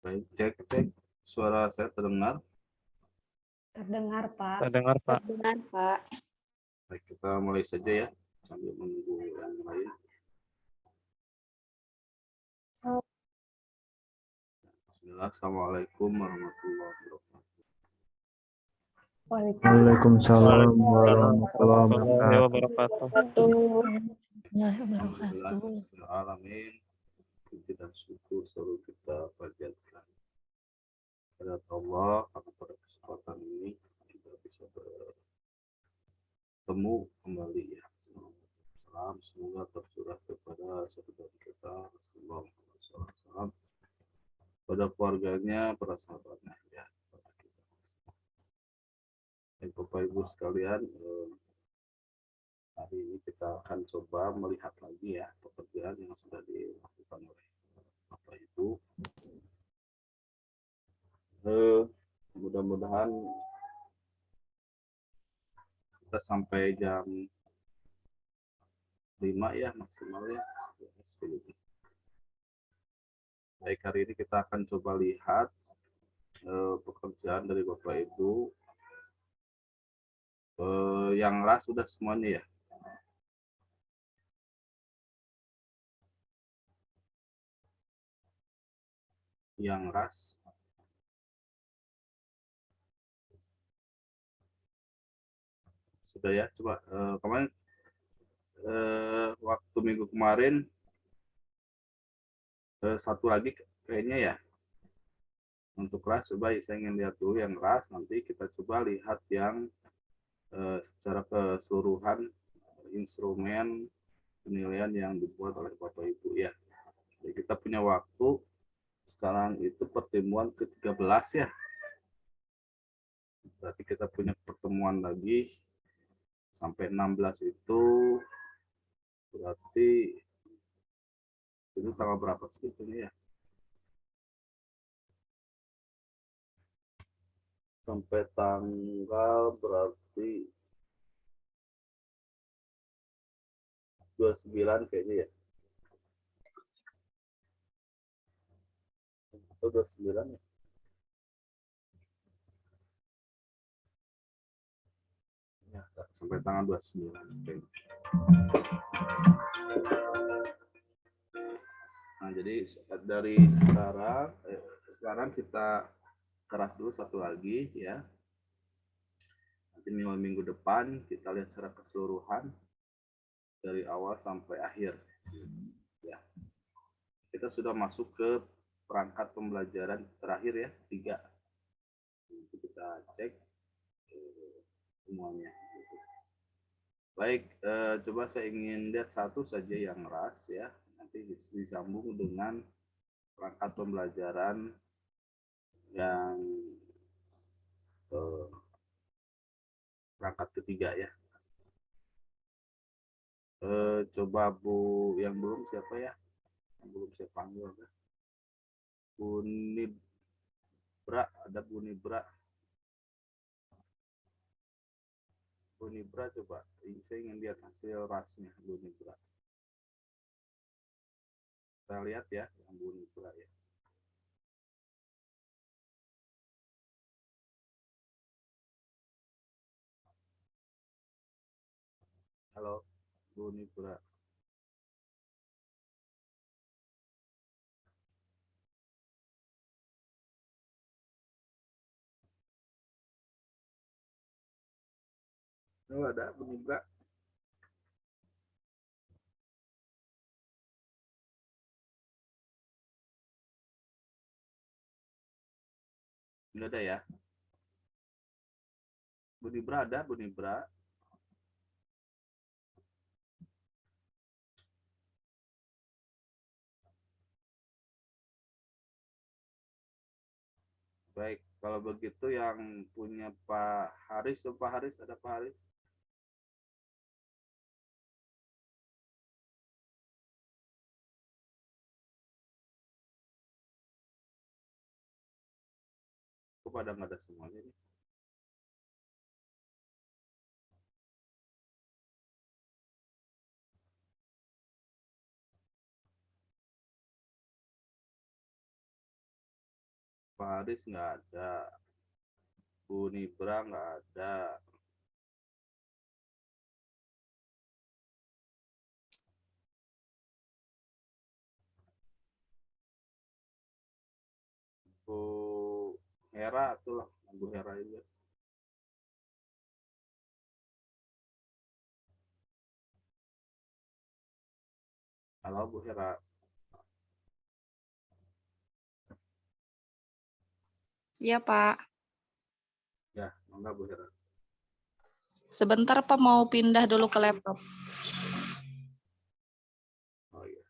Baik, cek. Suara saya terdengar? Terdengar, Pak. Terdengar, Pak. Terdengar, Pak. Baik, kita mulai saja ya, sambil menunggu yang lain. Bismillah, Assalamualaikum warahmatullahi wabarakatuh. Waalaikumsalam. Waalaikumsalam warahmatullahi wabarakatuh. Alamin, puji dan syukur selalu kita panjatkan kepada Allah karena pada kesempatan ini kita bisa bertemu kembali ya. Semoga tercurah kepada saudara kita Rasulullah SAW, pada keluarganya, para sahabatnya ya. Dan Bapak Ibu sekalian, hari ini kita akan coba melihat lagi ya pekerjaan yang sudah dilakukan oleh Bapak Ibu. Mudah-mudahan kita sampai jam 5 ya maksimalnya. Baik, hari ini kita akan coba lihat pekerjaan dari Bapak Ibu yang ras sudah semuanya ya. Yang ras sudah ya. Coba kemarin waktu minggu kemarin satu lagi kayaknya ya untuk ras. Coba saya ingin lihat dulu yang ras, nanti kita coba lihat yang secara keseluruhan instrumen penilaian yang dibuat oleh Bapak Ibu ya. Jadi kita punya waktu sekarang itu pertemuan ke-13 ya. Berarti kita punya pertemuan lagi sampai 16 itu, berarti itu tanggal berapa sih ini ya? Sampai tanggal berarti 29 kayaknya ya. Atau 29 ya. Ya, sampai tanggal 29. Okay. Nah, jadi dari sekarang kita keras dulu satu lagi ya. Nanti minggu depan kita lihat secara keseluruhan dari awal sampai akhir. Ya. Kita sudah masuk ke perangkat pembelajaran terakhir ya, 3. Nanti kita cek semuanya. Baik, coba saya ingin lihat satu saja yang ras ya. Nanti disambung dengan perangkat pembelajaran yang perangkat ketiga ya. Coba Bu yang belum siapa ya? Yang belum saya panggil. Bu Nibra, ada Bu Nibra. Bu Nibra coba, saya ingin lihat hasil rasnya Bu Nibra. Kita lihat ya yang Bu Nibra ya. Halo Bu Nibra. Oh, ada Bu Nibra. Enggak ada ya. Bu Nibra ada, Bu Nibra. Baik, kalau begitu yang punya Pak Haris, Pak Haris, ada Pak Haris? Kok pada nggak ada semuanya nih? Pak Haris nggak ada. Bu Nibra nggak ada. Bu Hera itulah, Bu Hera juga. Halo Bu Hera. Iya, Pak. Ya, enggak Bu Hera. Sebentar, Pak, mau pindah dulu ke laptop. Oh iya.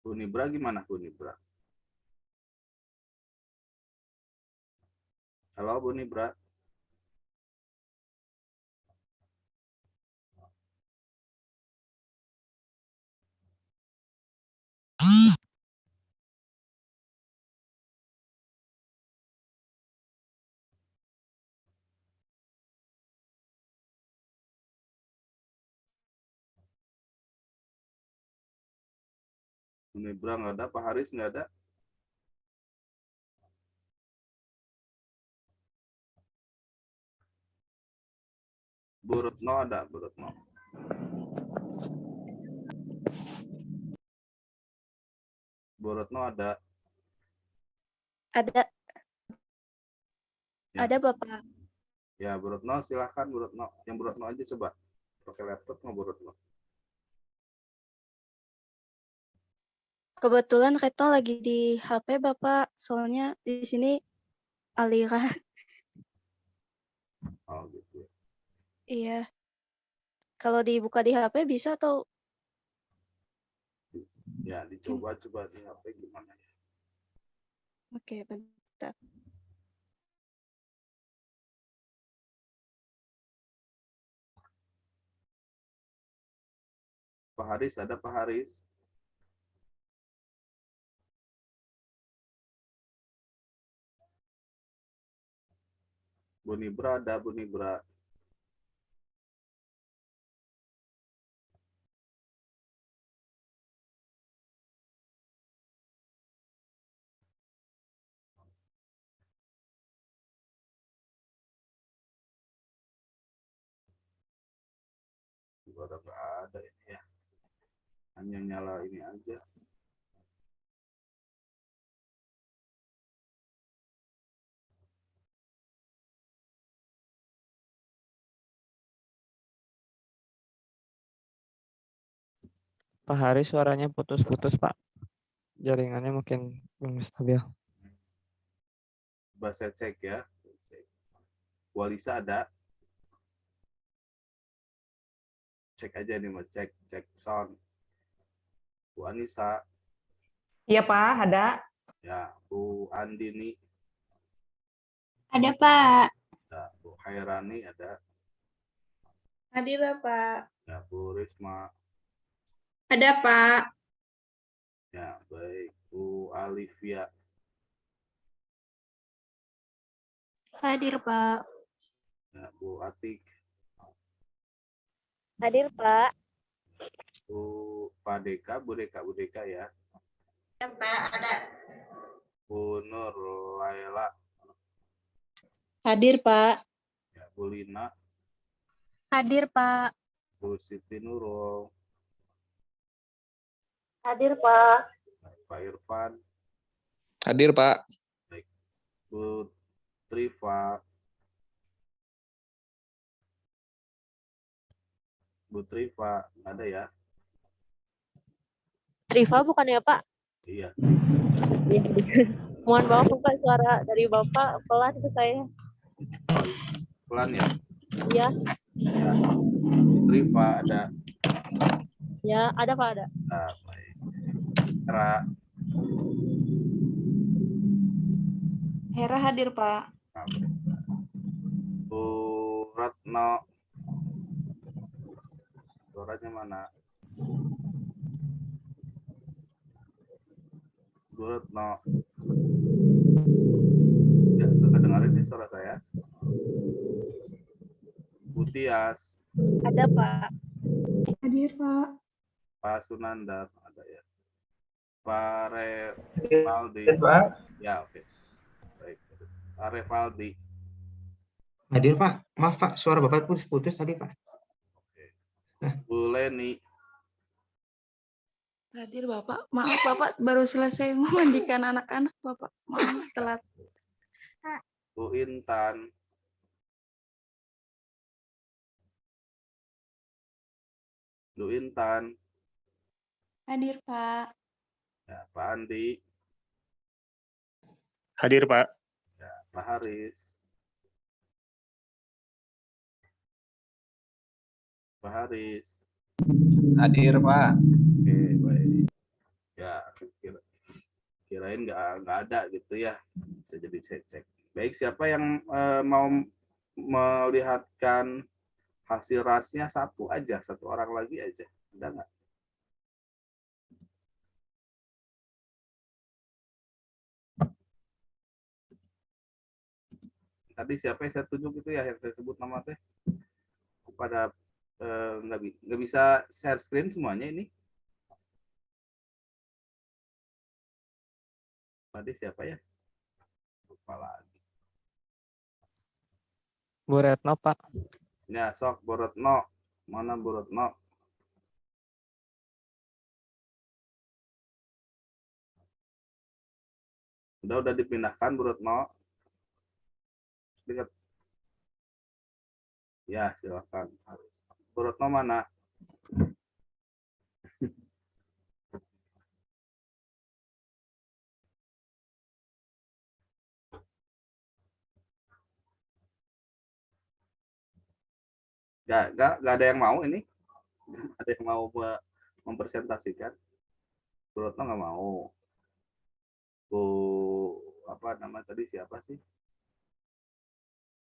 Bu Nibra gimana Bu Nibra? Halo Bu Nibra. Bu Nibra nggak ada, Pak Haris nggak ada. Bu Retno ada, Bu Retno. Bu Retno ada. Ada. Ya. Ada Bapak. Ya, Bu Retno silahkan Bu Retno. Yang Bu Retno aja coba. Pakai laptop nggak Bu Retno? Kebetulan Retno lagi di HP Bapak, soalnya di sini aliran. Oh gitu. Iya. Kalau dibuka di HP bisa atau Ya, dicoba-coba di HP gimana ya. oke, bentar. Pak Haris ada Pak Haris. Bu Nibra ada Bu Nibra. Udah nggak ada ini ya. Hanya nyala ini aja. Pak Haris suaranya putus-putus, Pak. Jaringannya mungkin belum stabil. Coba saya cek ya. Bu Alisa ada. Cek aja nih, mau cek sound. Bu Anissa, Iya Pak, ada. ya. Bu Andini, Ada Pak. ada. Bu Hairani ada. Hadir Pak. Ya, Bu Risma, Ada Pak. ya baik. Bu Alivia, Hadir Pak. ya. Bu Atik, Hadir Pak. Bu Padeka, Bu Deka ya. Ada Pak, ada. Bu Nur Laila, Hadir Pak. ya. Bu Lina, Hadir Pak. Bu Siti Nurul, Hadir Pak. ya. Pak Irfan, Hadir, Pak. Bu Triva, Bu Triva, ada ya? Triva bukan ya Pak? Iya. Mohon maaf Pak, suara dari Bapak pelan ke saya. Pelan ya? Iya, Ya. Bu Triva ada. ya ada Pak, ada. Nah, baik. Hera, Hera hadir Pak. nah, baik. Bu Retno, suaranya mana? Bu Retno, ya kedengaran nih suara saya. Bu Tias, Ada, Pak. Hadir, Pak. Pak Sunandar ada ya. Pak Revaldi. Pak. Ya, oke. Baik. Pak Revaldi. Hadir Pak. Maaf Pak, suara Bapak putus-putus tadi Pak. Bu Leni. Hadir Bapak. Maaf Bapak baru selesai memandikan anak-anak Bapak. Maaf telat. Bu Intan. Bu Intan. Hadir, Pak. Ya, Pak Andi. Hadir, Pak. Ya, Pak Haris. Pak Haris. Hadir, Pak. Oke, baik. Ya, kirain nggak ada gitu ya. Bisa jadi saya cek. Baik, siapa yang mau melihatkan hasil rasnya satu aja, satu orang lagi aja. Ada nggak? Tadi siapa yang saya tunjuk itu ya, yang saya sebut nama teh? Pada nggak bisa share screen semuanya ini. Tadi siapa ya? Lupa lagi. Bu Retno, Pak. Ya, sok Bu Retno. Mana Bu Retno? Udah dipindahkan Bu Retno. Dekat. Ya, silakan. Bu Retno mana? Gak ada yang mau ini. Ada yang mau mempresentasikan. Bu Retno nggak mau. Bu apa nama tadi siapa sih?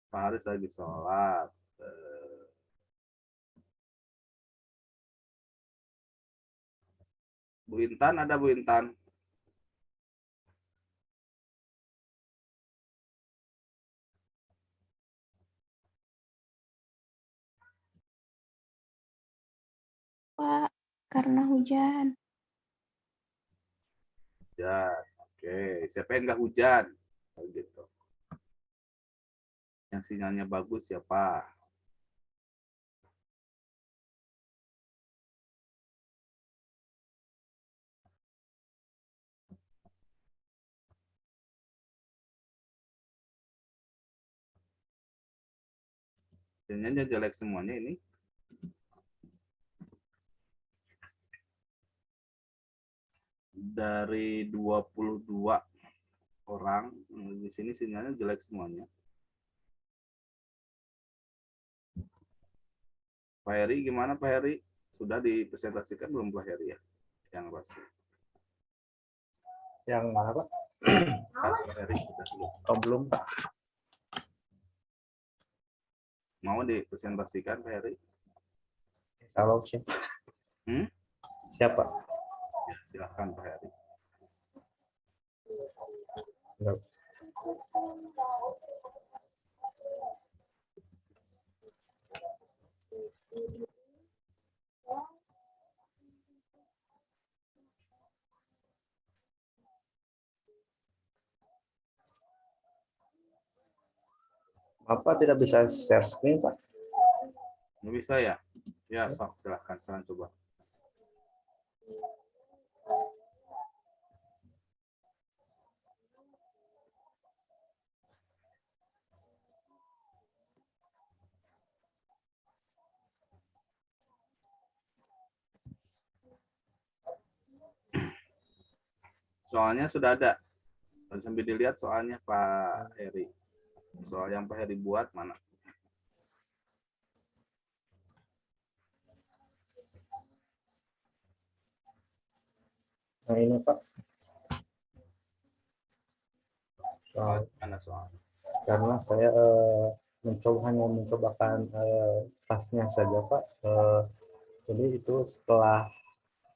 Pak Haris lagi sholat. Bu Intan ada Bu Intan. Pak, karena hujan. Hujan. Oke, siapa yang nggak hujan? Gitu. Yang sinyalnya bagus siapa? Sinyalnya jelek semuanya ini. Dari 22 orang di sini sinyalnya jelek semuanya. Pak Heri gimana Pak Heri? Sudah dipresentasikan belum Pak Heri ya? Yang pasti. Yang mana Pak? Pas Pak Heri sudah belum. Oh, belum Pak. Mau dipresentasikan Pak Heri? Kalau siapa? Siapa? Ya, silakan Pak Heri. Enggak. Apa tidak bisa share screen Pak? Nggak bisa ya? Ya, sok silakan. Silakan coba. Soalnya sudah ada. Sambil dilihat soalnya Pak Heri. Soal yang Pak Heri buat mana? Nah ini Pak. Soal mana soalnya? Karena saya hanya mencobakan tasnya saja Pak. Jadi itu setelah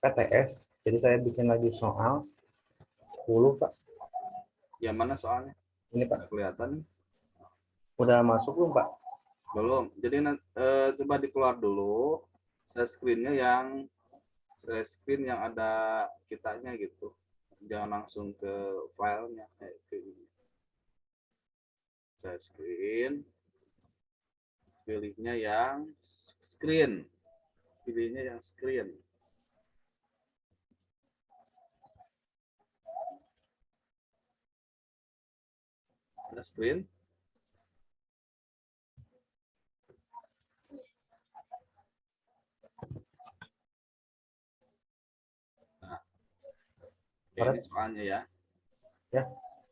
PTS, jadi saya bikin lagi soal 10 Pak. Yang mana soalnya? Ini Pak. Nggak kelihatan nih. Udah masuk belum Pak? Belum. Jadi coba dikeluar dulu. Share screen yang ada kitanya gitu. Jangan langsung ke filenya kayak gini. Share screen. Pilihnya yang screen. Pilihnya yang screen. Ada screen. Nah, oke, ini soalnya ya. Ya.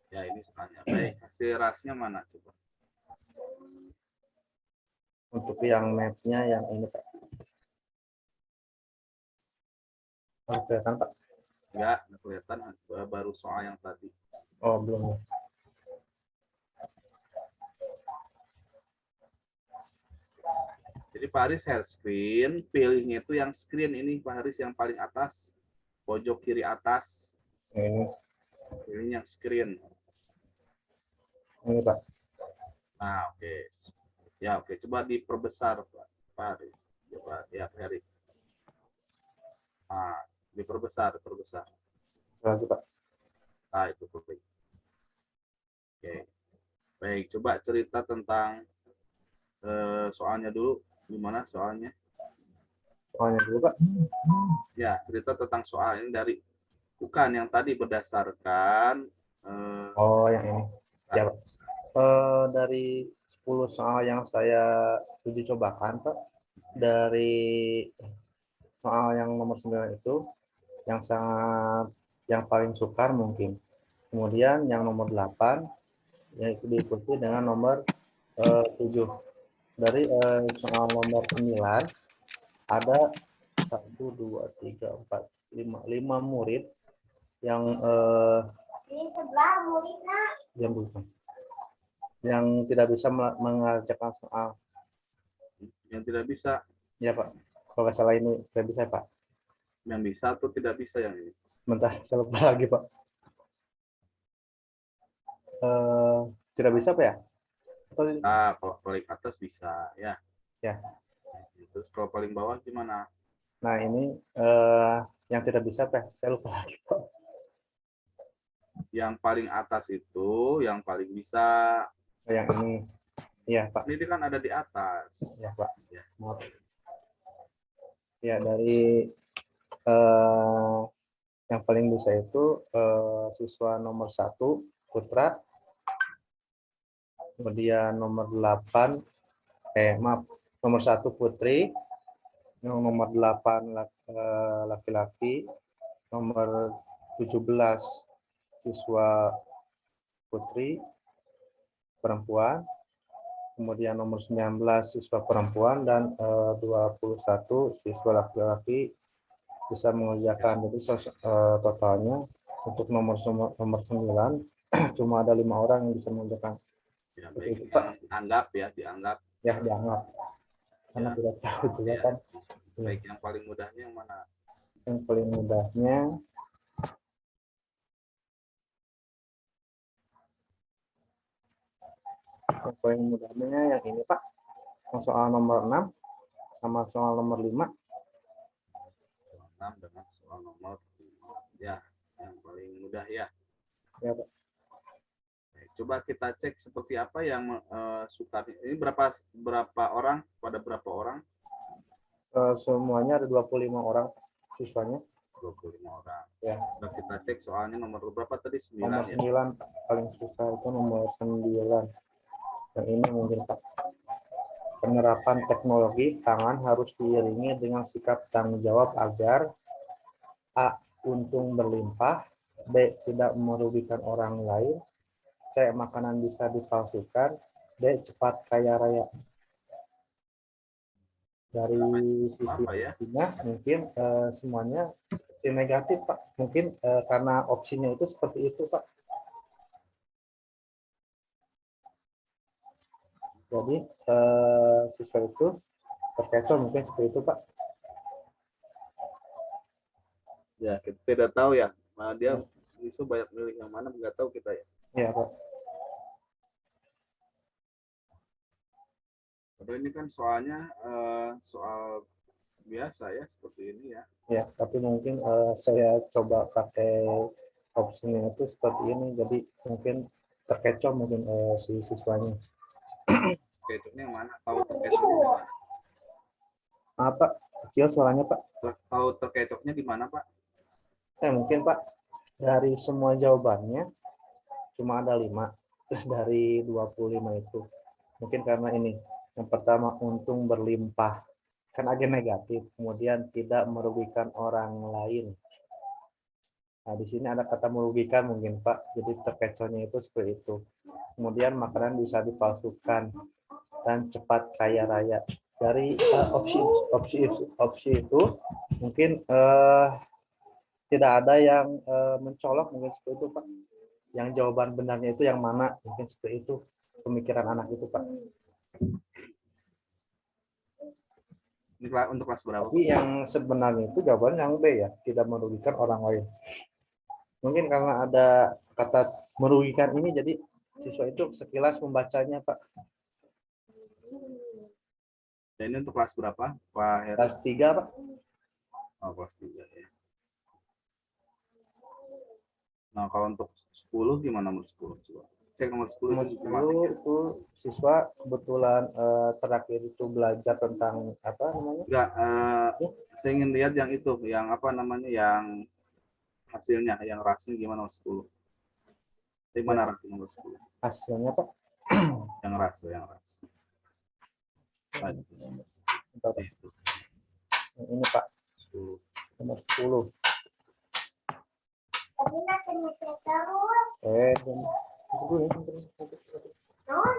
Ya, ini soalnya. Baik, hasil rasnya mana coba? Untuk yang mapnya yang ini Pak. Oh, kelihatan Pak. Enggak, kelihatan baru soal yang tadi. Oh, belum ya. Jadi Pak Haris share screen, pilihnya itu yang screen ini Pak Haris yang paling atas, pojok kiri atas. Ini Pilih yang screen. ini Pak. Nah, oke. Ya, oke. Coba diperbesar Pak Haris. Coba ya Pak Haris. Nah, diperbesar. Lagi Pak. Nah, itu baik. Oke. Baik, coba cerita tentang soalnya dulu. Gimana soalnya? Soalnya dulu Pak. Ya, cerita tentang soal ini dari bukan yang tadi berdasarkan Oh, yang ini. Ya Pak. Dari 10 soal yang saya uji cobakan Pak, dari soal yang nomor 9 itu yang paling sukar mungkin. Kemudian yang nomor 8 yaitu diikuti dengan nomor 7. Dari soal nomor 9 ada 1 2 3 4 5 murid yang yang tidak bisa mengerjakan soal. yang tidak bisa. Ya Pak, kalau nggak salah ini tidak bisa Pak. Yang bisa atau tidak bisa yang ini? Bentar, saya lupa lagi Pak. Tidak bisa Pak ya? Bisa, kalau paling atas bisa ya. Ya. Terus kalau paling bawah gimana? Nah ini yang tidak bisa Pak, saya lupa lagi Pak. Yang paling atas itu yang paling bisa. Yang ini, iya Pak. Ini kan ada di atas. Ya Pak. Ya. Maaf. Ya dari yang paling bisa itu siswa nomor 1 Putra, kemudian nomor 8 nomor 1 Putri, yang nomor 8 laki-laki, nomor 17 siswa Putri perempuan, kemudian nomor 19 siswa perempuan, dan 21 siswa laki-laki bisa mengerjakan. Jadi totalnya untuk nomor 9 cuma ada 5 orang yang bisa mengerjakan. Ya, baik. Dianggap. Ya, dianggap. Karena tidak tahu juga Ya. kan. Baik, yang paling mudahnya yang mana? Yang paling mudahnya yang ini Pak. Yang soal nomor 6 sama soal nomor 5. 6 dengan soal nomor 5. Ya, yang paling mudah ya. Ya Pak. Baik, coba kita cek seperti apa yang sukar. Ini berapa orang? Pada berapa orang? Semuanya ada 25 orang siswanya. 25 orang. Ya. Nah, kita cek soalnya nomor berapa tadi? 9 Nomor ya. 9 paling susah itu nomor 9. Dan ini mungkin Pak. Penerapan teknologi tangan harus diiringi dengan sikap tanggung jawab agar A. Untung berlimpah, B. Tidak merugikan orang lain, C. Makanan bisa dipalsukan, D. Cepat kaya raya. Dari sisi opsinya mungkin semuanya seperti negatif Pak. Mungkin karena opsinya itu seperti itu Pak. Jadi siswa itu terkecoh mungkin seperti itu Pak. Ya, kita tidak tahu ya. Nah, dia bisa banyak milih yang mana, nggak tahu kita ya. Iya Pak. Padahal ini kan soalnya soal biasa ya, seperti ini ya. Ya, tapi mungkin saya coba pakai opsinya itu seperti ini, jadi mungkin terkecoh mungkin si siswanya. Terkecohnya yang mana? Tahu terkecohnya di mana? Apa kecil suaranya Pak? Tahu terkecohnya di mana, Pak? Mungkin Pak, dari semua jawabannya cuma ada 5 dari 25 itu. Mungkin karena ini, yang pertama untung berlimpah, kan agen negatif, kemudian tidak merugikan orang lain. Nah, di sini ada kata merugikan mungkin Pak, jadi terkecohnya itu seperti itu. Kemudian makanan bisa dipalsukan dan cepat kaya raya. Dari opsi itu mungkin tidak ada yang mencolok mungkin seperti itu Pak. Yang jawaban benarnya itu yang mana, mungkin seperti itu pemikiran anak itu Pak. Ini untuk kelas berapa? Tapi yang sebenarnya itu jawaban yang B ya, tidak merugikan orang lain. Mungkin karena ada kata merugikan ini, jadi siswa itu sekilas membacanya Pak. Dan ini untuk kelas berapa, Pak Heri? Kelas 3 Pak. Oh, kelas 3 ya. Nah, kalau untuk 10 gimana nomor 10? Coba. Cek nomor 10 Nomor itu 10 itu siswa kebetulan terakhir itu belajar tentang apa namanya? Enggak, saya ingin lihat yang itu, yang apa namanya, yang hasilnya, yang rasnya gimana nomor 10. Di mana ras nomor 10? Hasilnya Pak. Yang ras, yang ras. Bentar, Pak. Itu, Ini Pak, 10. nomor 10.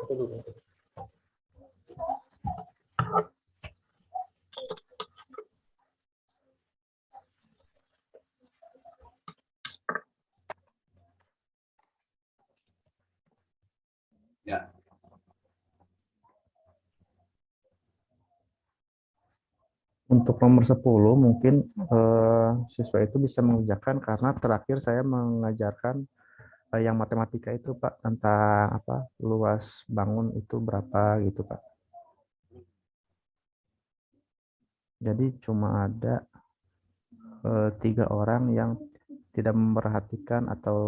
Dulu. Ya. Untuk nomor 10 mungkin siswa itu bisa mengerjakan karena terakhir saya mengajarkan yang matematika itu Pak, tentang apa luas bangun itu berapa gitu Pak. Jadi cuma ada 3 orang yang tidak memperhatikan atau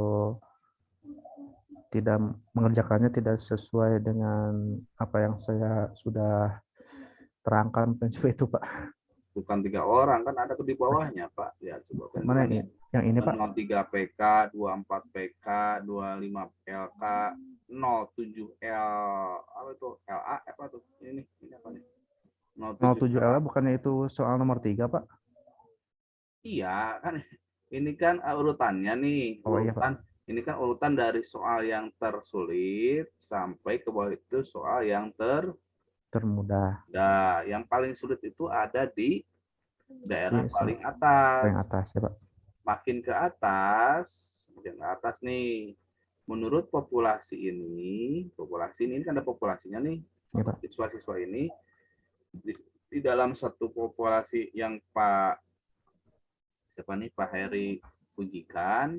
tidak mengerjakannya tidak sesuai dengan apa yang saya sudah terangkan prinsip itu Pak. Bukan 3 orang, kan ada di bawahnya, Pak. Ya, coba kan. Mana ini? Yang ini Pak? 03 PK, 24 PK, 25 LK, 07 L, apa itu? LA, apa tuh? Ini apa nih? 07 L bukannya itu soal nomor 3 Pak? Iya, kan ini kan urutannya nih. Oh iya Urutan, Pak. ini kan urutan dari soal yang tersulit sampai ke bawah itu soal yang Termudah. Nah, yang paling sulit itu ada di daerah Iya, paling paling atas. atas ya Pak. Makin ke atas nih. Menurut populasi ini kan ada populasinya nih. Ya, Pak. Siswa-siswa ini di dalam satu populasi yang Pak Heri ujikan,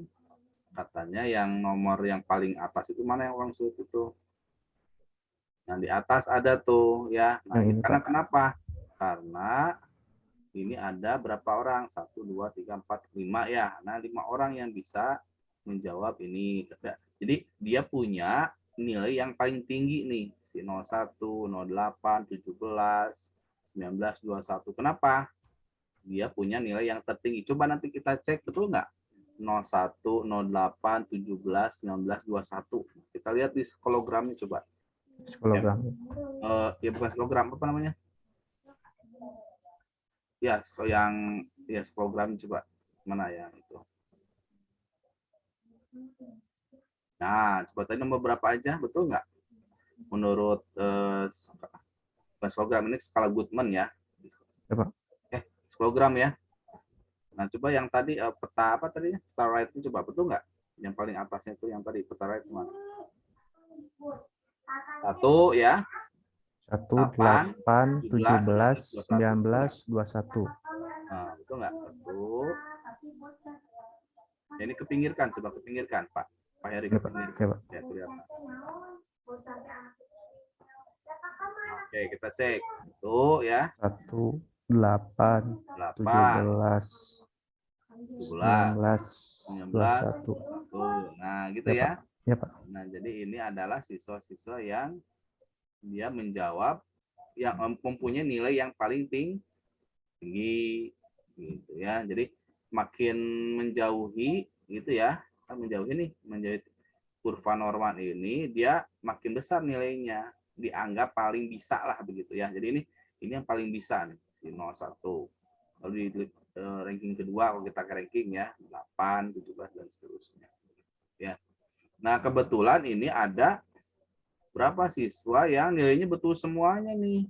katanya yang nomor yang paling atas itu mana yang paling sulit itu? Yang di atas ada tuh ya. Nah, Yang ini, karena Pak. kenapa? Karena ini ada berapa orang? 1, 2, 3, 4, 5 ya. Nah, 5 orang yang bisa menjawab ini. Jadi dia punya nilai yang paling tinggi nih. Si 01, 08, 17, 19, 21. Kenapa? Dia punya nilai yang tertinggi. Coba nanti kita cek, betul nggak? 01, 08, 17, 19, 21. Kita lihat di skologramnya coba. Skologram. Ya bukan skologram, apa namanya? Ya, yang ya skologram coba. Mana ya itu? Nah, coba tadi nomor berapa aja, betul nggak? Menurut skologram ini skala Goodman ya. Ya, Pak. Skologram ya. Nah, coba yang tadi peta apa tadinya? Peta right itu coba, betul nggak? Yang paling atasnya itu yang tadi peta right mana? 1 ya. 1, 8, 17, 19, 21. Nah, betul nggak? 1. Ya, ini kepinggirkan, coba kepinggirkan, Pak. Pak Heri Ya, Pak. kepinggirkan. Ya, Pak. Ya, kelihatan. Oke, kita cek. 1 ya, 1, 8, 8, 17, 17, 19, 19, 21. 1. Nah, gitu Ya, Pak. ya. Ya, Pak. Nah, jadi ini adalah siswa-siswa yang dia menjawab yang mempunyai nilai yang paling tinggi gitu ya. Jadi makin menjauhi gitu ya, kan menjauhi nih, menjauhi kurva normal ini dia makin besar nilainya, dianggap paling bisa lah begitu ya. Jadi ini yang paling bisa nih si 01. Lalu di ranking kedua kalau kita ke ranking ya 8, 17 dan seterusnya. Ya. Nah, kebetulan ini ada berapa siswa yang nilainya betul semuanya nih.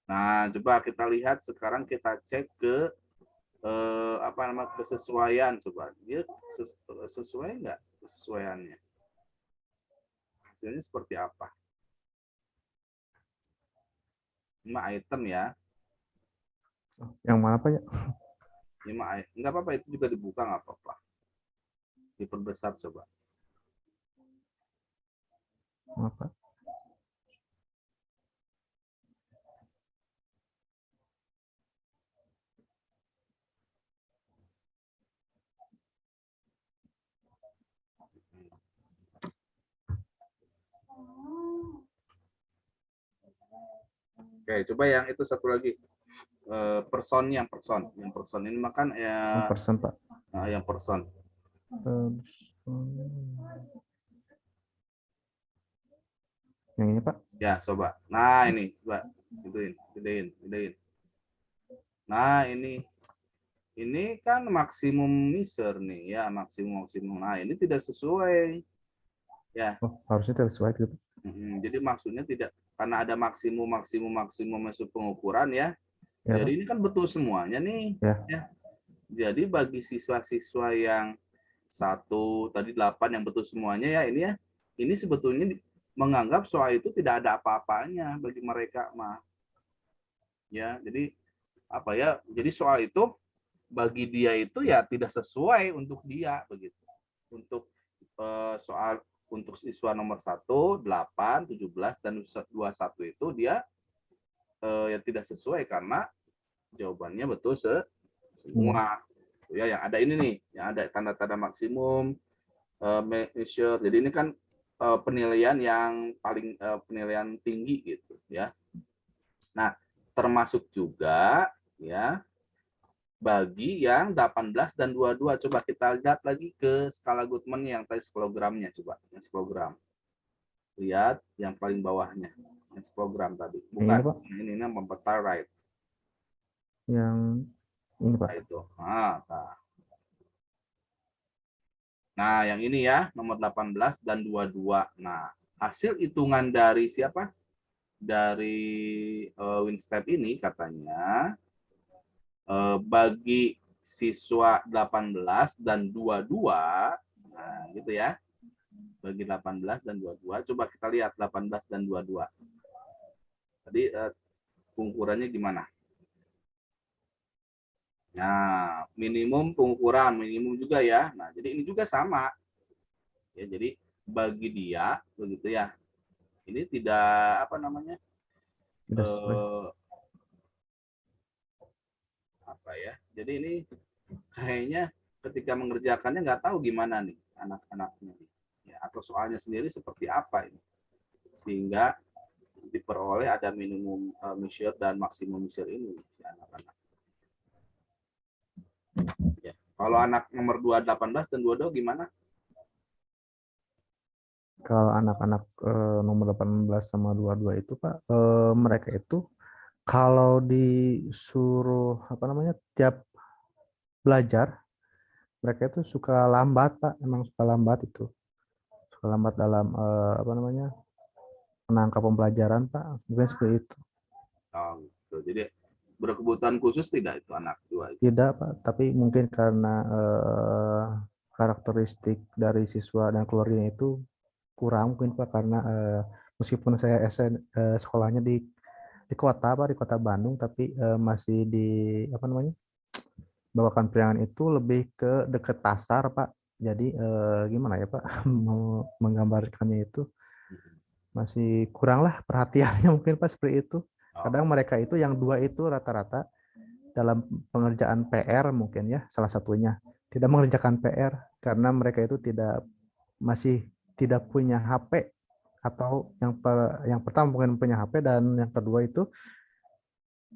Nah, coba kita lihat sekarang kita cek ke kesesuaian, coba dia sesuai nggak kesesuaiannya, hasilnya seperti apa. 5 item ya, Yang mana, Pak, ya? 5 item nggak apa-apa, itu juga dibuka nggak apa-apa, diperbesar coba. Maaf, Pak. Oke, coba yang itu satu lagi, person ini makan ya, Yang persen, Pak. yang person. Yang ini, Pak. Ya, coba. Nah, ini coba gedein. Nah, ini kan maksimum measure nih ya, maksimum. Nah, ini tidak sesuai. Ya. Oh, harusnya tidak sesuai gitu. Jadi maksudnya tidak, karena ada maksimum masuk pengukuran ya. Ya, Jadi Pak. ini kan betul semuanya nih. Ya. Ya. Jadi bagi siswa-siswa yang 1 tadi 8 yang betul semuanya ya, ini ya. Ini sebetulnya menganggap soal itu tidak ada apa-apanya bagi mereka mah. Ya, jadi apa ya? Jadi soal itu bagi dia itu ya tidak sesuai untuk dia begitu. Untuk soal untuk siswa nomor 1, 8, 17 dan 21 itu dia ya tidak sesuai karena jawabannya betul semua. Ya, yang ada ini nih, yang ada tanda-tanda maksimum, measure. Jadi ini kan penilaian yang paling penilaian tinggi gitu ya. Nah, termasuk juga ya bagi yang 18 dan 22. Coba kita lihat lagi ke skala Goodman yang tadi skilogramnya, coba yang skillogram. Lihat yang paling bawahnya, yang skillogram tadi. Bukan, Ini, Pak. ini namanya right. Yang ini, Pak. Nah, itu. Nah, yang ini ya, nomor 18 dan 22. Nah, hasil hitungan dari siapa? Dari Winstep ini katanya bagi siswa 18 dan 22, nah gitu ya. Bagi 18 dan 22, coba kita lihat 18 dan 22. Tadi pengukurannya gimana? Nah, minimum pengukuran, minimum juga ya. Nah, jadi ini juga sama. Ya, jadi bagi dia begitu ya. Ini tidak apa namanya? Tidak sesuai. Apa ya? Jadi ini kayaknya ketika mengerjakannya nggak tahu gimana nih anak-anaknya nih. Ya, atau soalnya sendiri seperti apa ini. Sehingga diperoleh ada minimum measure dan maksimum measure ini si anak-anak. Ya. Kalau anak nomor 2 18 dan 22 gimana? Kalau anak-anak nomor 18 sama 22 itu, Pak, mereka itu kalau disuruh apa namanya tiap belajar mereka itu suka lambat, Pak. Emang suka lambat itu. Suka lambat dalam apa namanya menangkap pembelajaran, Pak. Mungkin seperti itu. Oh, gitu. Jadi berkebutuhan khusus tidak itu anak 2 itu? Tidak, Pak. Tapi mungkin karena karakteristik dari siswa dan keluarganya itu kurang mungkin, Pak, karena meskipun saya sekolahnya di kota, Pak, di kota Bandung, tapi masih di apa namanya Babakan Priangan itu lebih ke deket pasar, Pak. Jadi gimana ya, Pak, mau menggambarkannya itu masih kurang lah perhatiannya mungkin Pak seperti itu. Oh, Kadang mereka itu yang 2 itu rata-rata dalam pengerjaan PR mungkin ya salah satunya tidak mengerjakan PR karena mereka itu masih tidak punya HP, atau yang pertama mungkin punya HP, dan yang kedua itu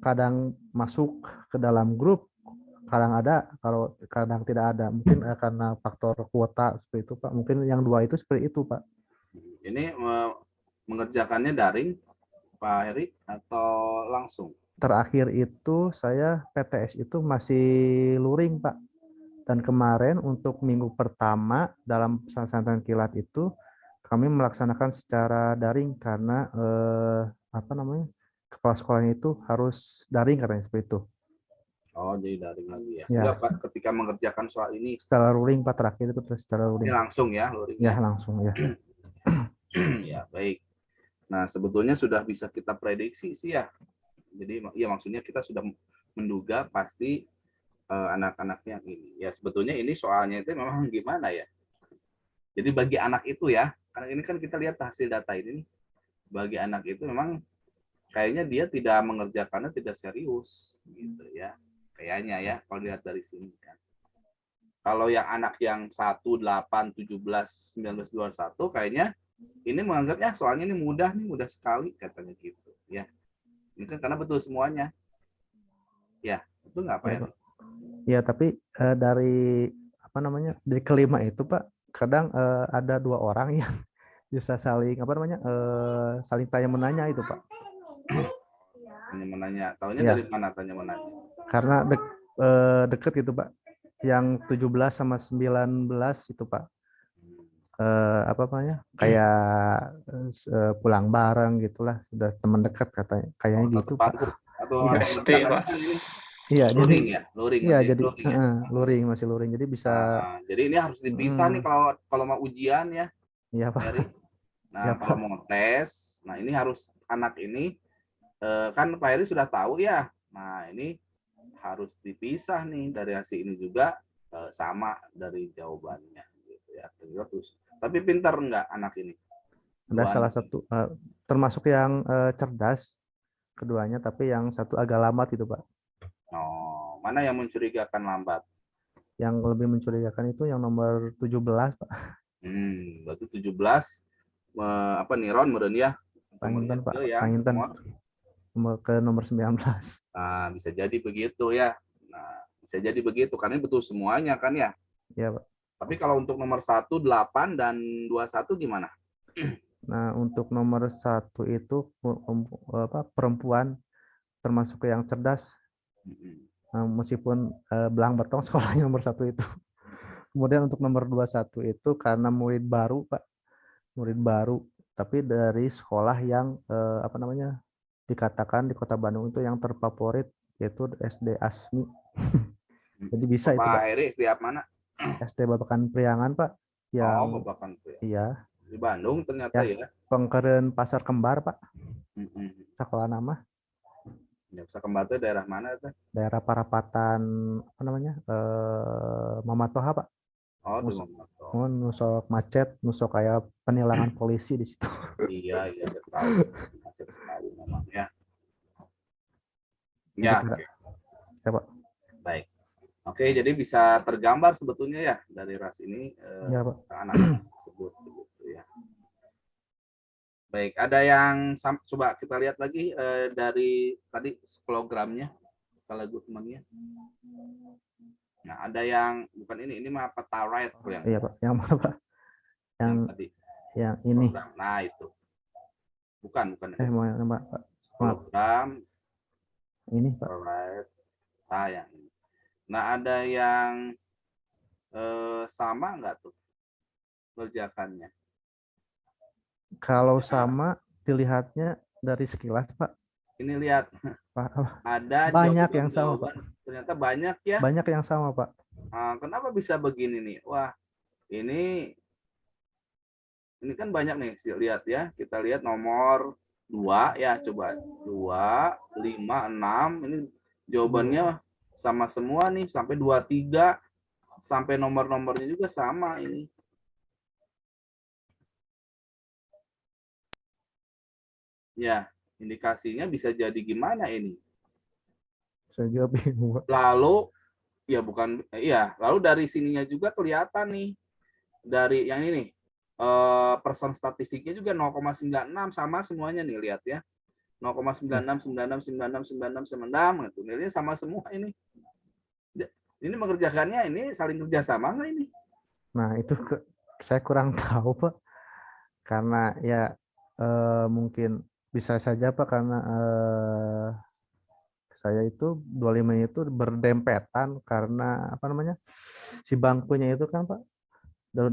kadang masuk ke dalam grup, kadang ada, kalau kadang tidak ada, mungkin karena faktor kuota seperti itu Pak. Mungkin yang 2 itu seperti itu Pak. ini mengerjakannya daring, Pak Heri, atau langsung? Terakhir itu saya PTS itu masih luring Pak. Dan kemarin untuk minggu pertama dalam pesantren kilat itu kami melaksanakan secara daring karena kepala sekolahnya itu harus daring katanya seperti itu. Oh, jadi daring lagi ya. Ya. Enggak, Pak, ketika mengerjakan soal ini Secara luring Pak, terakhir itu secara ini luring. langsung ya, luring. Ya langsung ya. Ya, baik. Nah, sebetulnya sudah bisa kita prediksi sih ya. Jadi ya maksudnya kita sudah menduga pasti anak-anak yang ini. Ya sebetulnya ini soalnya itu memang gimana ya. Jadi bagi anak itu ya, karena ini kan kita lihat hasil data ini nih. Bagi anak itu memang kayaknya dia tidak mengerjakannya tidak serius gitu ya. Kayaknya ya kalau dilihat dari sini kan. Kalau yang anak yang 1, 8, 17, 19, 21 kayaknya ini menganggapnya soalnya ini mudah sekali katanya gitu ya. Ini kan karena betul semuanya. Ya, betul nggak Pak? Ya, ya tapi dari dari kelima itu Pak, kadang ada 2 orang yang bisa saling saling tanya menanya itu Pak. Tanya menanya, tahunya Ya. dari mana tanya menanya? Karena deket gitu Pak. Yang 17 sama 19 itu Pak. Kayak pulang bareng gitulah, sudah teman dekat katanya, kayaknya gitu Pak. Atau Iya. SD, Pak. Iya, jadi luring iya masih jadi luring ya? luring, masih luring, jadi bisa. Nah, jadi ini harus dipisah nih kalau mau ujian ya, Iya Pak. Heri. Nah, Siap, kalau mau tes, nah ini harus anak ini kan Pak Heri sudah tahu ya. Nah, ini harus dipisah nih dari hasil ini juga sama dari jawabannya gitu ya. Terus tapi pintar enggak anak ini? Ada Dua salah anak. satu termasuk yang cerdas keduanya, tapi yang satu agak lambat itu Pak. Oh, mana yang mencurigakan lambat? Yang lebih mencurigakan itu yang nomor 17 Pak. Berarti 17 apa nih Ron meureun ya? Panginten Pak, Itu yang Panginten ke nomor 19. Nah, bisa jadi begitu ya. Nah, bisa jadi begitu karena ini betul semuanya kan ya. Iya Pak. Tapi kalau untuk nomor 1, 8 dan 21 gimana? Nah, untuk nomor 1 itu perempuan, termasuk yang cerdas. Nah, meskipun belang betong sekolahnya nomor 1 itu. Kemudian untuk nomor 21 itu karena murid baru Pak. Murid baru, tapi dari sekolah yang dikatakan di Kota Bandung itu yang terfavorit, yaitu SD Asmi. Jadi bisa itu Pak Pak. Heri setiap mana? SD Babakan Priangan Pak. Yang Babakan ya. Iya, Di Bandung ternyata ya. Pengkeren Pasar Kembar Pak. Mm-mm. Sekolah nama. Ya, bisa kembali ke daerah mana itu? Daerah Parapatan Mama Toha Pak. Oh, di Momoto. Nusok macet, nusok kayak penilangan polisi di situ. Iya, saya tahu. Macet sekali memang ya. Ya, Ya Pak. baik. Oke, jadi bisa tergambar sebetulnya ya dari ras ini Ya Pak. anak-anak tersebut begitu ya. Baik, ada yang coba kita lihat lagi dari tadi programnya sekaligus temannya. Nah, ada yang bukan ini mah peta right yang Iya Pak. Yang mana Pak? Yang tadi. yang ini. Program. Nah, itu. Bukan. Mau yang Pak. Program Ini Pak. right. Nah, yang ini. Nah, ada yang sama nggak tuh kerjakannya? Kalau sama dilihatnya dari sekilas Pak. Ini lihat. Pak, Ada banyak yang sama Pak. Ternyata banyak ya. Banyak yang sama Pak. Nah, kenapa bisa begini nih? Wah, ini kan banyak nih. Lihat ya. Kita lihat nomor 2 ya. Coba 2, 5, 6. Ini jawabannya sama semua nih. Sampai 23. Sampai nomor-nomornya juga sama ini. Ya, indikasinya bisa jadi gimana ini? Saya juga bingung, Pak. Lalu ya bukan lalu dari sininya juga kelihatan nih dari yang ini nih person statistiknya juga 0,96 sama semuanya nih, lihat ya. 0,9696969696 gitu. Nilainya sama semua ini. Ini mengerjakannya ini saling kerjasama nggak ini? Nah, itu saya kurang tahu, Pak. Karena ya mungkin bisa saja, Pak, karena saya itu 25 itu berdempetan karena apa namanya? Si bangkunya itu kan, Pak,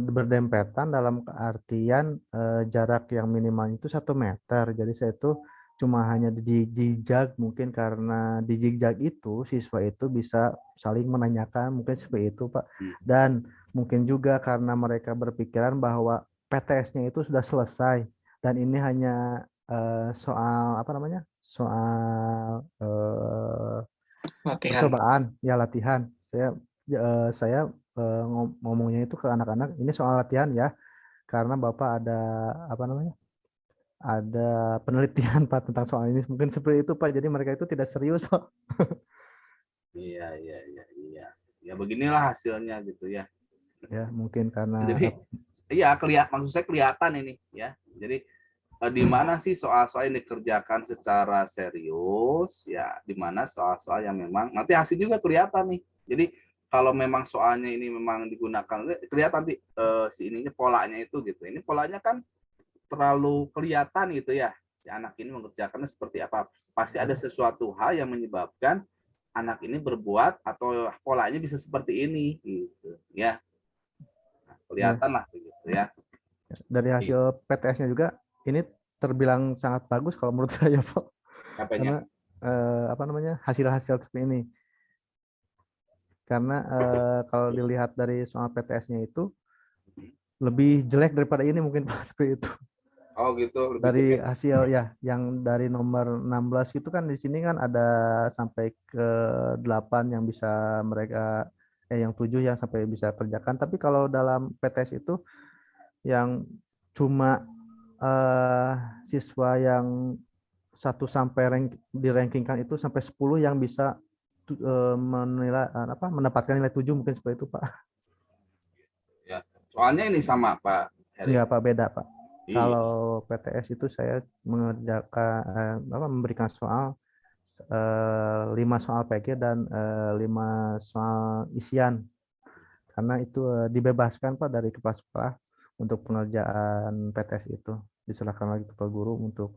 berdempetan dalam artian jarak yang minimal itu 1 meter. Jadi saya itu cuma hanya di zigzag, mungkin karena di zigzag itu siswa itu bisa saling menanyakan, mungkin seperti itu, Pak. Dan mungkin juga karena mereka berpikiran bahwa PTS-nya itu sudah selesai dan ini hanya soal apa namanya? Soal Latihan. percobaan, ya latihan. Saya ngomongnya itu ke anak-anak, ini soal latihan ya, karena Bapak ada apa namanya? Ada penelitian, Pak, tentang soal ini. Mungkin seperti itu, Pak. Jadi mereka itu tidak serius, Pak. Iya. Ya beginilah hasilnya gitu ya. Ya, mungkin karena Jadi iya maksud saya kelihatan ini ya. Jadi di mana sih soal-soal yang dikerjakan secara serius ya, di mana soal-soal yang memang nanti hasil juga kelihatan nih. Jadi kalau memang soalnya ini memang digunakan kelihatan nanti si ininya polanya itu gitu. Ini polanya kan terlalu kelihatan gitu ya. Si anak ini mengerjakannya seperti apa. Pasti ada sesuatu hal yang menyebabkan anak ini berbuat atau polanya bisa seperti ini gitu ya. Nah, kelihatan lah begitu ya. dari hasil PTS-nya juga ini terbilang sangat bagus kalau menurut saya, Pak. Karena apa namanya? Hasil-hasil seperti ini. Karena kalau dilihat dari soal PTS-nya itu lebih jelek daripada ini mungkin, Pak, seperti itu. Oh gitu. Dari hasil ya yang dari nomor 16 itu kan di sini kan ada sampai ke 8 yang bisa mereka yang 7 yang sampai bisa kerjakan. Tapi kalau dalam PTS itu yang cuma siswa yang 1 sampai dirankingkan itu sampai 10 yang bisa menilai mendapatkan nilai 7 mungkin seperti itu, Pak. Ya. Soalnya ini sama Pak Heri. Enggak, Pak, beda, Pak. Iya. Kalau PTS itu saya mengerjakan memberikan soal 5 soal PG dan 5 soal isian. Karena itu dibebaskan, Pak, dari kepala sekolah untuk pengerjaan PTS itu. Diserahkan lagi ke Pak Guru untuk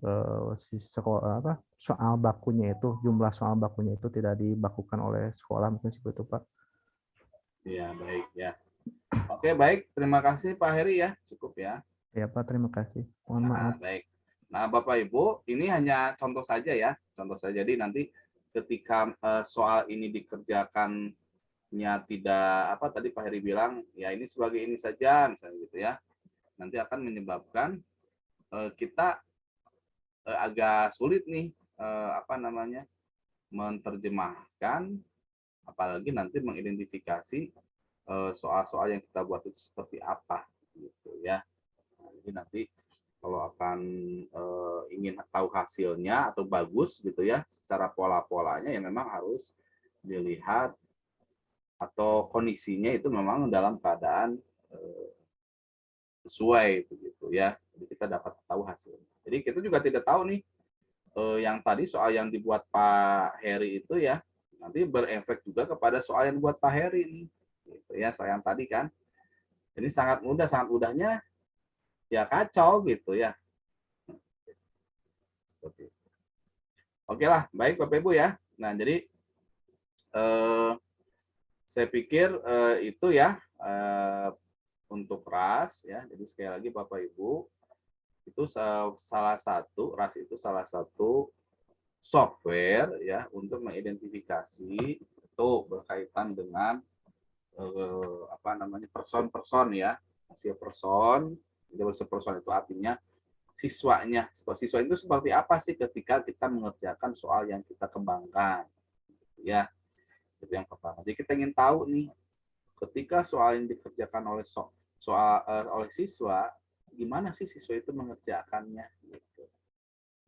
si sekolah soal bakunya itu, jumlah soal bakunya itu tidak dibakukan oleh sekolah, mungkin seperti itu, Pak. Iya, baik ya. Oke, baik. Terima kasih Pak Heri ya. Cukup ya. Ya, Pak, terima kasih. Mohon maaf. Baik. Nah, Bapak Ibu, ini hanya contoh saja ya. Contoh saja. Jadi nanti ketika soal ini dikerjakannya tidak tadi Pak Heri bilang, ya ini sebagai ini saja misalnya gitu ya. Nanti akan menyebabkan kita agak sulit nih menerjemahkan, apalagi nanti mengidentifikasi soal-soal yang kita buat itu seperti apa gitu ya. Jadi nanti kalau akan ingin tahu hasilnya atau bagus gitu ya secara pola-polanya ya memang harus dilihat atau kondisinya itu memang dalam keadaan sesuai begitu ya. Jadi kita dapat tahu hasilnya. Jadi kita juga tidak tahu nih yang tadi soal yang dibuat Pak Heri itu ya nanti berefek juga kepada soal yang dibuat Pak Heri nih. Gitu ya, soal yang tadi kan. Ini sangat mudahnya ya kacau gitu ya. Seperti itu. Oke lah, baik Bapak Ibu ya. Nah, jadi saya pikir itu ya untuk RAS ya. Jadi sekali lagi Bapak Ibu itu RAS itu salah satu software ya untuk mengidentifikasi itu berkaitan dengan person ya, hasil person. Jadi hasil person itu artinya siswanya. Siswa itu seperti apa sih ketika kita mengerjakan soal yang kita kembangkan, ya. Itu yang pertama. Jadi kita ingin tahu nih, ketika soal yang dikerjakan oleh oleh siswa, gimana sih siswa itu mengerjakannya? Gitu.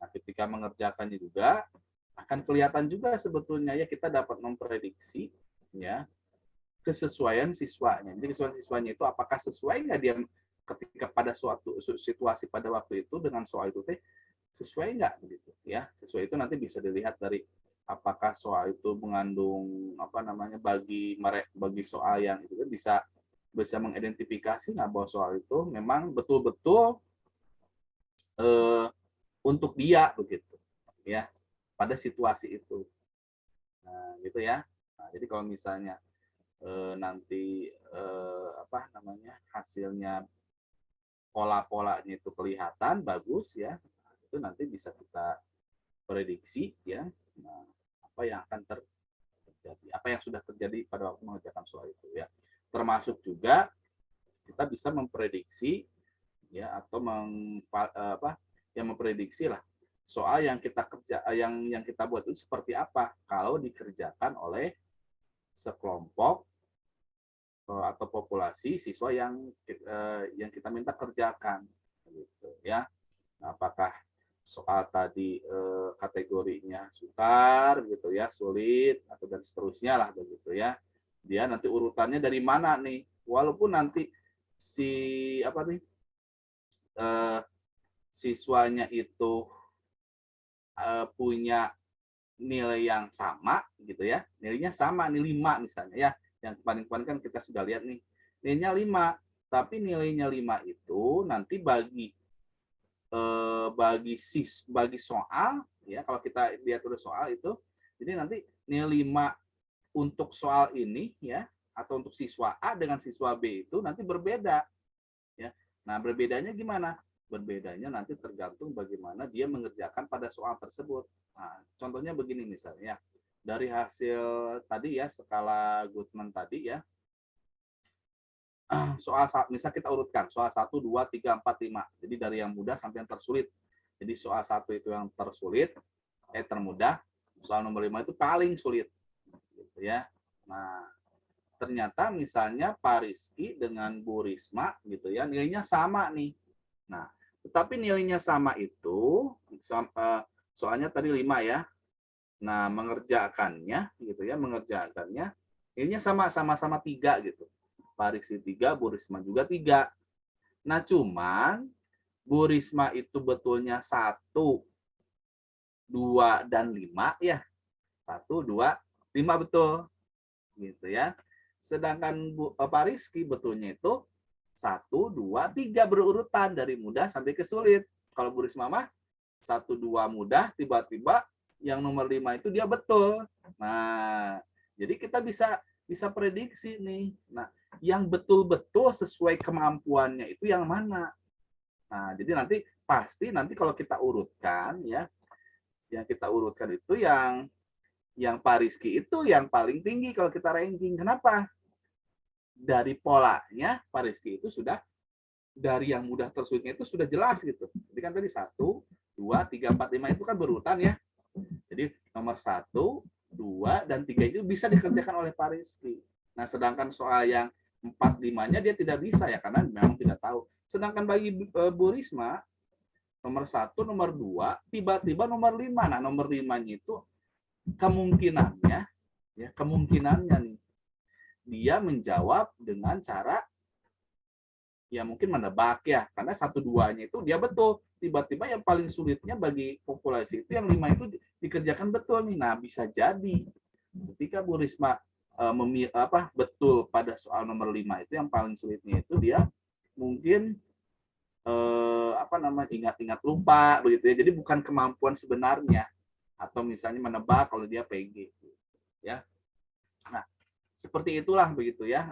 Nah, ketika mengerjakannya juga akan kelihatan juga sebetulnya ya kita dapat memprediksi ya kesesuaian siswanya. Jadi kesesuaian siswanya itu apakah sesuai nggak dia ketika pada suatu situasi pada waktu itu dengan soal itu teh sesuai nggak begitu ya. Sesuai itu nanti bisa dilihat dari apakah soal itu mengandung apa namanya bagi soal yang itu kan bisa mengidentifikasi nggak bahwa soal itu memang betul-betul untuk dia begitu ya pada situasi itu. Nah, gitu ya. Nah, jadi kalau misalnya nanti apa namanya hasilnya pola-polanya itu kelihatan bagus ya, itu nanti bisa kita prediksi ya. Nah, apa yang akan terjadi, apa yang sudah terjadi pada waktu mengerjakan soal itu ya. Termasuk juga kita bisa memprediksi ya atau memprediksi lah soal yang kita yang kita buat itu seperti apa kalau dikerjakan oleh sekelompok atau populasi siswa yang kita minta kerjakan gitu ya. Nah, apakah soal tadi kategorinya sukar gitu ya, sulit atau dan seterusnya lah begitu ya. Dia nanti urutannya dari mana nih? Walaupun nanti si apa nih siswanya itu punya nilai yang sama gitu ya, nilainya sama nih 5 misalnya ya, yang kemarin kan kita sudah lihat nih nilainya 5, tapi nilainya 5 itu nanti bagi soal ya, kalau kita lihat udah soal itu, jadi nanti nilai 5 untuk soal ini ya atau untuk siswa A dengan siswa B itu nanti berbeda ya. Nah, berbedanya gimana? Berbedanya nanti tergantung bagaimana dia mengerjakan pada soal tersebut. Nah, contohnya begini misalnya, dari hasil tadi ya, skala Goodman tadi ya, soal misal kita urutkan, soal 1, 2, 3, 4, 5. Jadi dari yang mudah sampai yang tersulit. Jadi soal 1 itu yang termudah, soal nomor 5 itu paling sulit. Gitu ya. Nah, ternyata misalnya Pak Rizky dengan Bu Risma gitu ya, nilainya sama nih. Nah, tetapi nilainya sama itu, soalnya tadi 5 ya. Nah, mengerjakannya gitu ya, nilainya sama-sama 3 gitu. Pak Rizky 3, Bu Risma juga 3. Nah, cuman Bu Risma itu betulnya 1, 2, dan 5 ya. 1, 2, 5 betul. Gitu ya. Sedangkan Pak Rizky betulnya itu 1, 2, 3 berurutan dari mudah sampai ke sulit. Kalau Bu Risma mah 1, 2 mudah, tiba-tiba yang nomor 5 itu dia betul. Nah, jadi kita bisa prediksi nih. Nah, yang betul-betul sesuai kemampuannya itu yang mana? Nah, jadi nanti pasti kalau kita urutkan ya, yang kita urutkan itu yang Pak Rizky itu yang paling tinggi kalau kita ranking. Kenapa? Dari polanya Pak Rizky itu sudah dari yang mudah tersulitnya itu sudah jelas gitu. Jadi kan tadi 1, 2, 3, 4, 5 itu kan berurutan ya. Jadi nomor 1, 2, dan 3 itu bisa dikerjakan oleh Pak Rizky. Nah, sedangkan soal yang 4, 5-nya dia tidak bisa ya karena memang tidak tahu. Sedangkan bagi Bu Risma nomor 1, nomor 2, tiba-tiba nomor 5. Nah, nomor 5-nya itu kemungkinannya nih dia menjawab dengan cara ya mungkin menebak ya, karena 1, 2-nya itu dia betul, tiba-tiba yang paling sulitnya bagi populasi itu yang 5 itu dikerjakan betul nih. Nah, bisa jadi ketika Bu Risma betul pada soal nomor 5 itu yang paling sulitnya itu dia mungkin ingat-ingat lupa begitu ya. Jadi bukan kemampuan sebenarnya atau misalnya menebak kalau dia PG ya. Nah, seperti itulah begitu ya.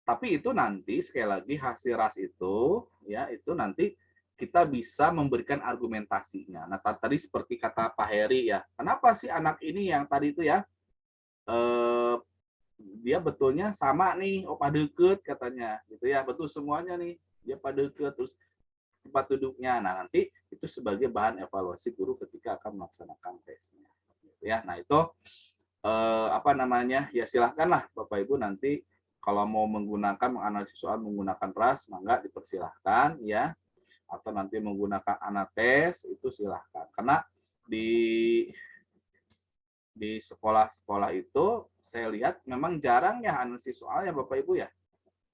Tapi itu nanti sekali lagi hasil ras itu ya itu nanti kita bisa memberikan argumentasinya. Nah, tadi seperti kata Pak Heri ya, kenapa sih anak ini yang tadi itu ya dia betulnya sama nih, oh pada deket katanya gitu ya, betul semuanya nih dia pada deket, terus tempat duduknya. Nah, nanti itu sebagai bahan evaluasi guru ketika akan melaksanakan tesnya. Gitu ya. Nah, itu ya silahkanlah Bapak Ibu nanti kalau mau menganalisis soal menggunakan ras, mangga dipersilahkan ya. atau nanti menggunakan Anates itu silahkan. Karena di sekolah-sekolah itu saya lihat memang jarang ya analisis soal ya Bapak Ibu ya.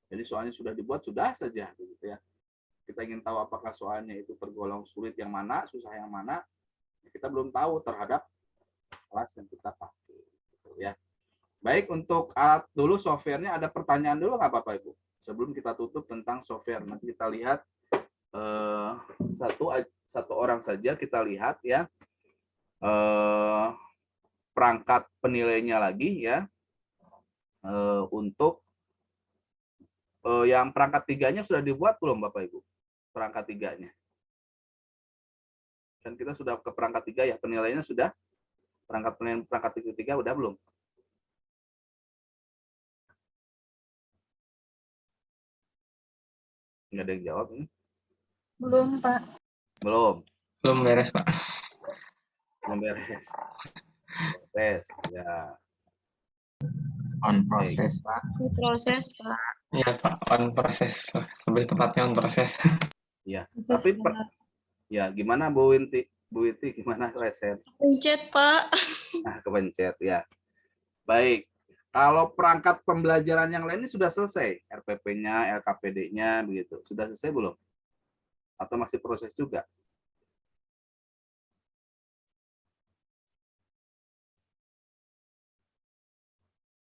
Jadi soalnya sudah dibuat sudah saja gitu ya. Kita ingin tahu apakah soalnya itu tergolong sulit yang mana, susah yang mana, kita belum tahu terhadap kelas yang kita pakai gitu ya. Baik, untuk alat dulu softwarenya ada pertanyaan dulu nggak Bapak Ibu? Sebelum kita tutup tentang software, nanti kita lihat satu orang saja kita lihat ya. Perangkat penilainya lagi ya. Untuk yang perangkat 3-nya sudah dibuat belum Bapak Ibu? Perangkat 3-nya. Dan kita sudah ke perangkat 3 ya, penilaiannya sudah. Perangkat 3 udah belum? Nggak ada yang jawab ini? Belum, Pak. Belum. Belum beres, Pak. Belum beres. Tes ya. On proses, Pak. Proses, Pak. Iya, Pak. On proses. Lebih tepatnya on proses. Ya, tapi ya gimana Bu Winti? Bu Winti gimana reset? Pencet, Pak. Nah, kepencet ya. Baik. Kalau perangkat pembelajaran yang lain ini sudah selesai, RPP-nya, LKPD-nya begitu. Sudah selesai belum? Atau masih proses juga?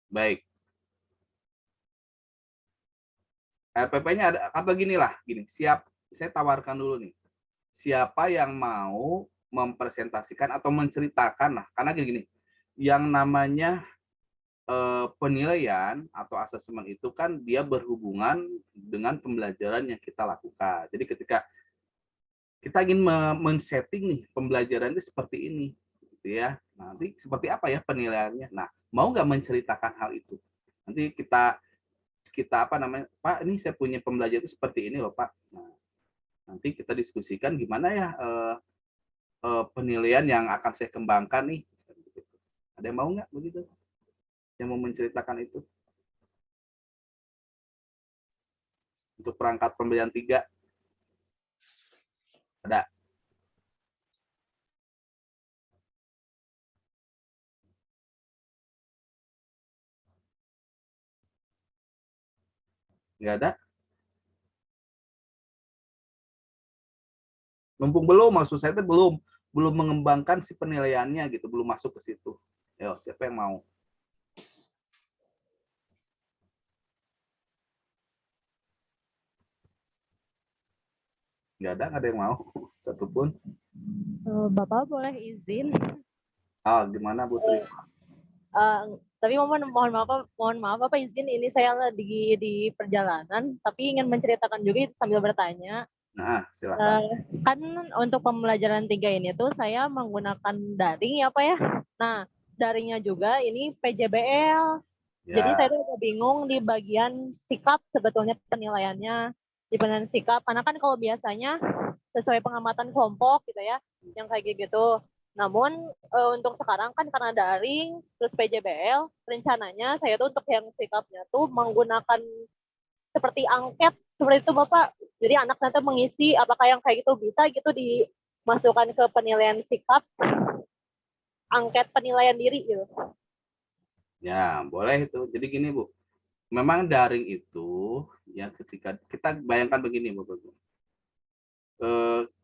Baik. RPP-nya ada atau ginilah, gini. Saya tawarkan dulu nih. Siapa yang mau mempresentasikan atau menceritakan lah, karena gini, yang namanya penilaian atau asesmen itu kan dia berhubungan dengan pembelajaran yang kita lakukan. Jadi ketika kita ingin men-setting nih pembelajaran ini seperti ini, gitu ya. Nanti seperti apa ya penilaiannya? Nah, mau nggak menceritakan hal itu? Nanti kita apa namanya, Pak, ini saya punya pembelajaran itu seperti ini loh, Pak. Nah, nanti kita diskusikan gimana ya penilaian yang akan saya kembangkan nih. Ada yang mau nggak begitu? Yang mau menceritakan itu? Untuk perangkat pembelajaran 3. Ada? Nggak ada? Mumpung belum, maksud saya itu belum mengembangkan si penilaiannya gitu, belum masuk ke situ. Ayo, siapa yang mau? Nggak ada yang mau satupun. Bapak boleh izin, Gimana Bu Tri? tapi mohon maaf Bapak izin, ini saya lagi di perjalanan, tapi ingin menceritakan juga sambil bertanya. Nah, silakan. Kan untuk pembelajaran 3 ini tuh saya menggunakan daring ya Pak ya. Nah, daringnya juga ini PJBL. Jadi Ya, saya tuh agak bingung di bagian sikap sebetulnya penilaiannya di bagian sikap, karena kan kalau biasanya sesuai pengamatan kelompok gitu ya, yang kayak gitu. Namun untuk sekarang kan karena daring terus PJBL, rencananya saya tuh untuk yang sikapnya tuh menggunakan seperti angket seperti itu Bapak. Jadi anak nanti mengisi apakah yang kayak gitu bisa gitu dimasukkan ke penilaian sikap, angket penilaian diri gitu. ya boleh itu. Jadi gini Bu, memang daring itu ya ketika kita bayangkan begini Bu,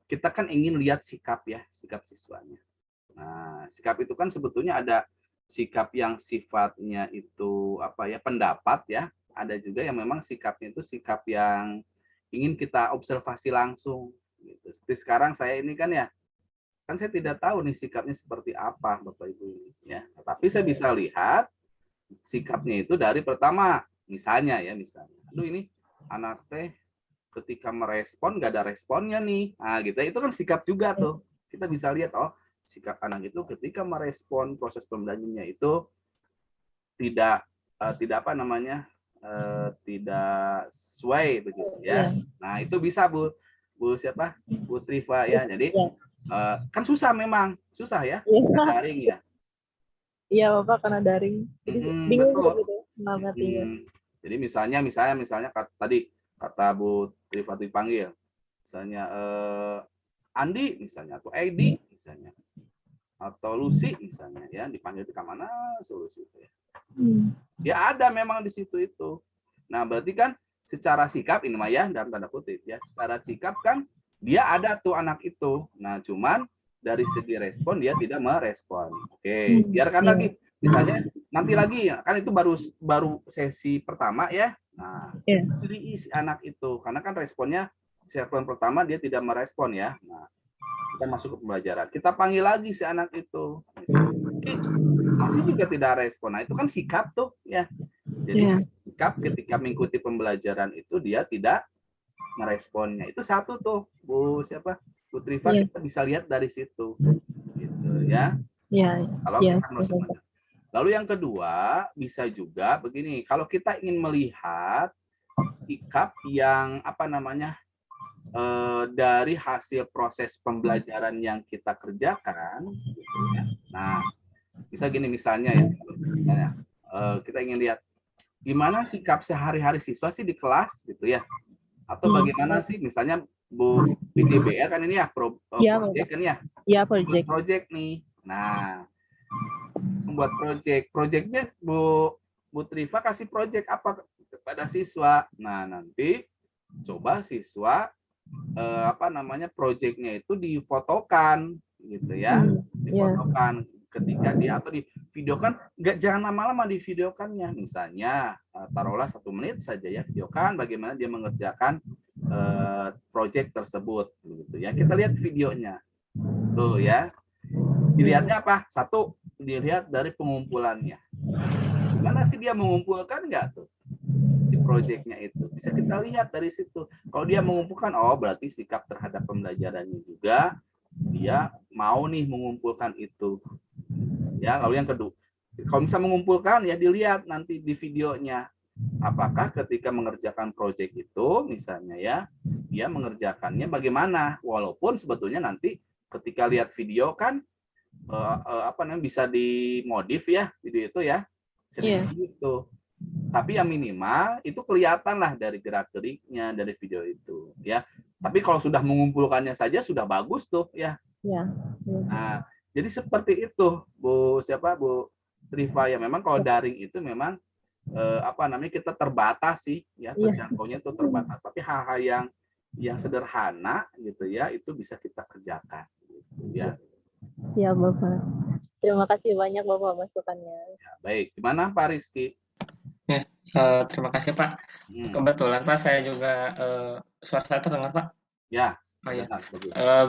kita kan ingin lihat sikap ya, sikap siswanya. Nah, sikap itu kan sebetulnya ada sikap yang sifatnya itu apa ya, pendapat ya. Ada juga yang memang sikapnya itu sikap yang ingin kita observasi langsung. Gitu. Seperti sekarang saya ini kan ya, kan saya tidak tahu nih sikapnya seperti apa Bapak Ibu ini ya. Tapi saya bisa lihat sikapnya itu dari pertama, misalnya, aduh ini anak teh ketika merespon nggak ada responnya nih, nah gitu, itu kan sikap juga tuh, kita bisa lihat sikap anak itu ketika merespon proses pembelajarannya itu tidak apa namanya tidak sesuai begitu ya. Nah itu bisa Bu siapa Bu Triva ya, jadi kan susah ya daring ya. Iya Bapak, karena daring. Jadi bingung gitu mengamatinya. Jadi misalnya tadi kata Bu Triva dipanggil, misalnya Andi misalnya, atau Edi misalnya, atau Lucy misalnya, ya dipanggil ke mana solusi itu ya. Ya ada memang di situ itu. Nah berarti kan secara sikap ini mah ya dalam tanda kutip ya, secara sikap kan dia ada tuh anak itu. Nah cuman dari segi respon dia tidak merespon. Oke, biarkan lagi. Misalnya nanti lagi kan itu baru sesi pertama ya. Nah, ciri si anak itu karena kan responnya respon pertama dia tidak merespon ya. Nah, kita masuk ke pembelajaran. Kita panggil lagi si anak itu. Masih juga tidak respon. Nah, itu kan sikap tuh ya. Jadi sikap ketika mengikuti pembelajaran itu dia tidak meresponnya. Itu satu tuh, Bu siapa? Bu Triva, kita bisa lihat dari situ. Gitu ya. Kalau kita masuk. Lalu yang kedua, bisa juga begini, kalau kita ingin melihat sikap yang apa namanya dari hasil proses pembelajaran yang kita kerjakan, gitu ya. Nah, bisa gini misalnya ya, misalnya kita ingin lihat gimana sikap sehari-hari siswa sih di kelas, gitu ya, atau bagaimana sih, misalnya Bu PJBL kan ini ya, project kan ya, project nih. Nah, membuat projectnya Bu Triva kasih project apa kepada siswa. Nah nanti coba siswa apa namanya projectnya itu difotokan gitu ya, difotokan ketika dia atau di videokan, jangan lama-lama di videokannya, misalnya taruhlah 1 menit saja ya, videokan bagaimana dia mengerjakan project tersebut gitu ya. Kita lihat videonya tuh ya, dilihatnya apa? Satu, dilihat dari pengumpulannya. Gimana sih dia mengumpulkan nggak tuh di proyeknya itu? Bisa kita lihat dari situ. Kalau dia mengumpulkan, oh berarti sikap terhadap pembelajarannya juga dia mau nih mengumpulkan itu. Ya, lalu yang kedua, kalau bisa mengumpulkan ya dilihat nanti di videonya. Apakah ketika mengerjakan proyek itu misalnya ya, dia mengerjakannya bagaimana? Walaupun sebetulnya nanti ketika lihat video kan apa namanya bisa dimodif ya video itu ya, gitu. Tapi yang minimal itu kelihatan lah dari gerak-geriknya dari video itu ya. Tapi kalau sudah mengumpulkannya saja sudah bagus tuh ya. Nah, jadi seperti itu Bu Triva ya, memang kalau daring itu memang apa namanya kita terbatas sih ya, terjangkaunya itu terbatas. Tapi hal-hal yang sederhana gitu ya itu bisa kita kerjakan gitu ya. Ya Bapak. Terima kasih banyak Bapak masukannya. Ya, baik, gimana Pak Rizky? Ya, terima kasih Pak. Kebetulan Pak saya juga suara saya terdengar Pak. Ya.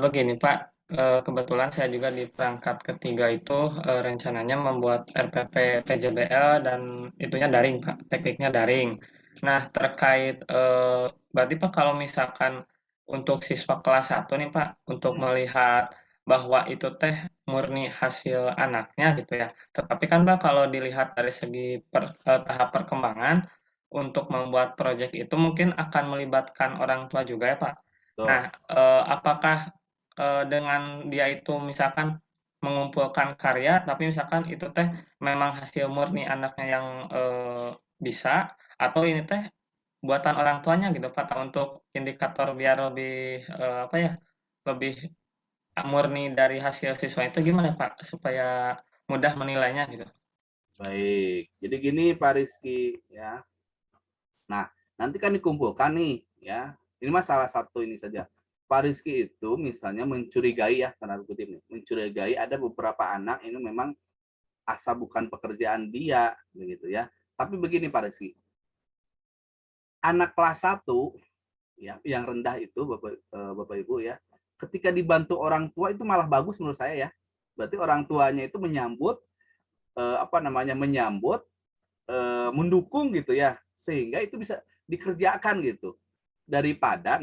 Begini Pak, kebetulan saya juga di perangkat ketiga itu rencananya membuat RPP PJBL dan itunya daring Pak, tekniknya daring. Nah terkait berarti Pak kalau misalkan untuk siswa kelas 1 nih Pak, untuk melihat bahwa itu teh murni hasil anaknya gitu ya. Tetapi kan Pak kalau dilihat dari segi tahap perkembangan untuk membuat proyek itu mungkin akan melibatkan orang tua juga ya Pak. Nah, apakah dengan dia itu misalkan mengumpulkan karya tapi misalkan itu teh memang hasil murni anaknya yang bisa, atau ini teh buatan orang tuanya gitu Pak, untuk indikator biar lebih apa ya, lebih murni dari hasil siswa itu gimana Pak supaya mudah menilainya gitu? Baik, jadi gini Pak Rizky ya. Nah, nanti kan dikumpulkan nih ya. Ini mah salah satu ini saja. Pak Rizky itu misalnya mencurigai ya, tanda kutip nih, mencurigai ada beberapa anak ini memang asa bukan pekerjaan dia begitu ya. Tapi begini Pak Rizky. Anak kelas 1 ya, yang rendah itu Bapak Ibu ya, ketika dibantu orang tua itu malah bagus menurut saya ya. Berarti orang tuanya itu menyambut apa namanya menyambut mendukung gitu ya, sehingga itu bisa dikerjakan gitu. Daripada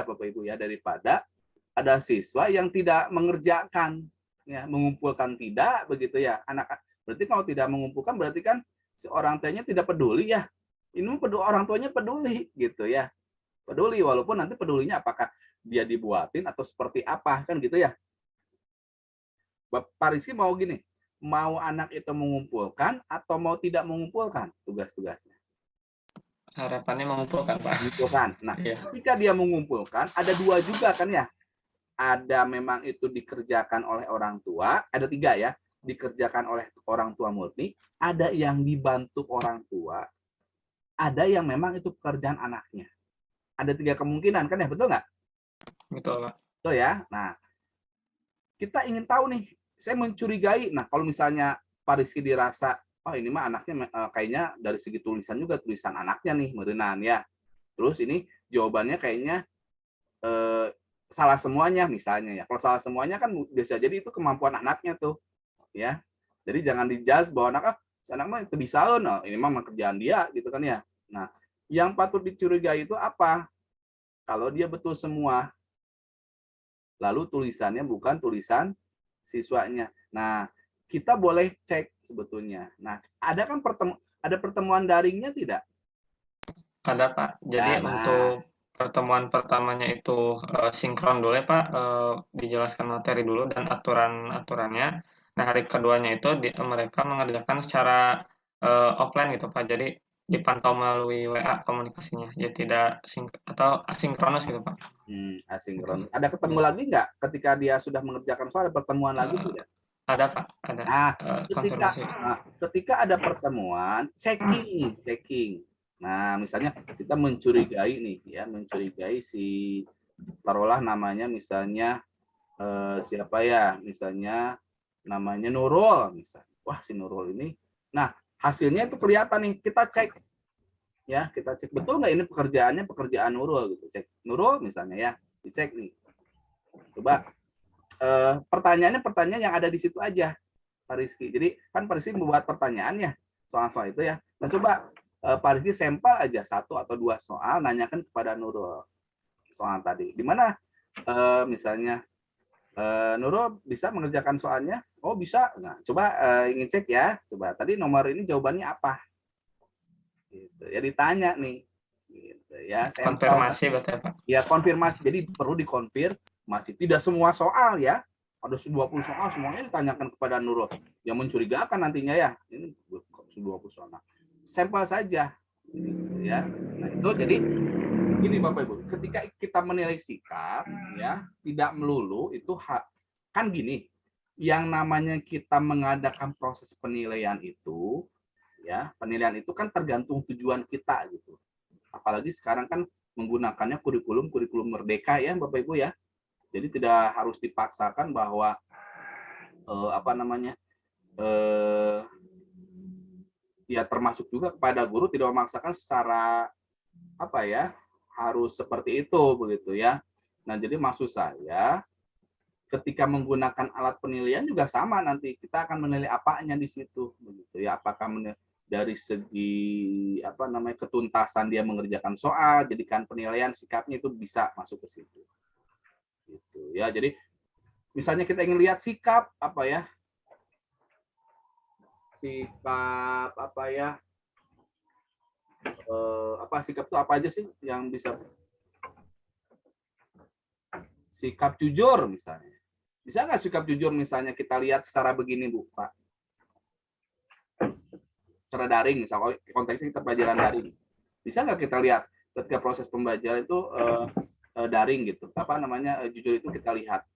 Bapak Ibu ya, daripada ada siswa yang tidak mengerjakan ya, mengumpulkan tidak begitu ya. Berarti kalau tidak mengumpulkan berarti kan si orang tuanya tidak peduli ya. Ini orang tuanya peduli gitu ya. Peduli walaupun nanti pedulinya apakah dia dibuatin atau seperti apa kan gitu ya. Pak Rizky mau gini, mau anak itu mengumpulkan atau mau tidak mengumpulkan tugas-tugasnya? Harapannya mengumpulkan, Pak. Mengumpulkan. Nah, Iya. ketika dia mengumpulkan, ada dua juga kan ya. Ada memang itu dikerjakan oleh orang tua, ada tiga ya, dikerjakan oleh orang tua murni, ada yang dibantu orang tua, ada yang memang itu pekerjaan anaknya. Ada tiga kemungkinan kan ya, betul nggak? Betul, Pak. Betul ya. Nah, kita ingin tahu nih, saya mencurigai. Nah, kalau misalnya Pak Rizky dirasa, oh ini mah anaknya kayaknya dari segi tulisan juga tulisan anaknya nih, merenan ya. Terus ini jawabannya kayaknya salah semuanya misalnya ya. Kalau salah semuanya kan bisa jadi itu kemampuan anaknya tuh, ya. Jadi jangan dijudge bahwa si anak mah itu bisa, no, ini mah kerjaan dia gitu kan ya. Nah, yang patut dicurigai itu apa? Kalau dia betul semua, lalu tulisannya bukan tulisan siswanya. Nah, kita boleh cek sebetulnya. Nah, ada kan pertemuan daringnya tidak? Ada, Pak. Jadi untuk pertemuan pertamanya itu sinkron dulu ya, Pak. Dijelaskan materi dulu dan aturan-aturannya. Nah, hari keduanya itu mereka mengerjakan secara offline gitu, Pak. Jadi dipantau melalui WA komunikasinya. Ya tidak atau asinkronus gitu, Pak. Asinkronus. Ada ketemu lagi nggak ketika dia sudah mengerjakan soal, ada pertemuan lagi tidak? Ada, Pak. Ada. Nah, Konfirmasi. ketika ada pertemuan, checking. Nah, misalnya kita mencurigai nih, ya, mencurigai si, taruhlah namanya misalnya siapa ya, misalnya namanya Nurul, misalnya. Wah, si Nurul ini. Nah, hasilnya itu kelihatan nih, kita cek, ya, kita cek betul nggak ini pekerjaan Nurul gitu, cek Nurul misalnya ya, dicek nih. Coba pertanyaannya yang ada di situ aja, Pak Rizky. Jadi kan Pak Rizky membuat pertanyaan ya, soal-soal itu ya. Dan coba Pak Rizky sampel aja 1 atau 2 soal, nanyakan kepada Nurul soal tadi. Di mana misalnya Nurul bisa mengerjakan soalnya? Oh bisa. Nah, coba ingin cek ya. Coba tadi nomor ini jawabannya apa? Gitu. Ya ditanya nih. Gitu, ya. Sampel. Konfirmasi betul, Pak. Ya konfirmasi. Jadi perlu dikonfirmasi. Tidak semua soal ya. Ada 20 soal semuanya ditanyakan kepada Nurul. Yang mencurigakan nantinya ya. Ini 20 soal. Nah, sampel saja. Gitu, ya. Nah itu jadi gini Bapak Ibu, ketika kita menilai sikap ya, tidak melulu itu kan gini, yang namanya kita mengadakan proses penilaian itu ya, penilaian itu kan tergantung tujuan kita gitu. Apalagi sekarang kan menggunakannya kurikulum merdeka ya Bapak Ibu ya. Jadi tidak harus dipaksakan bahwa ya termasuk juga kepada guru tidak memaksakan secara apa ya, harus seperti itu begitu ya. Nah, jadi maksud saya ketika menggunakan alat penilaian juga sama, nanti kita akan menilai apanya di situ begitu ya. Apakah dari segi apa namanya ketuntasan dia mengerjakan soal, jadikan penilaian sikapnya itu bisa masuk ke situ. Gitu ya. Jadi misalnya kita ingin lihat sikap apa ya? Sikap apa ya? Sikap itu apa aja sih yang bisa? Sikap jujur misalnya. Bisa nggak sikap jujur misalnya kita lihat secara begini Bu, Pak? Secara daring, misalnya konteksnya kita pelajaran daring. Bisa nggak kita lihat ketika proses pembelajaran itu daring gitu? Apa namanya jujur itu kita lihat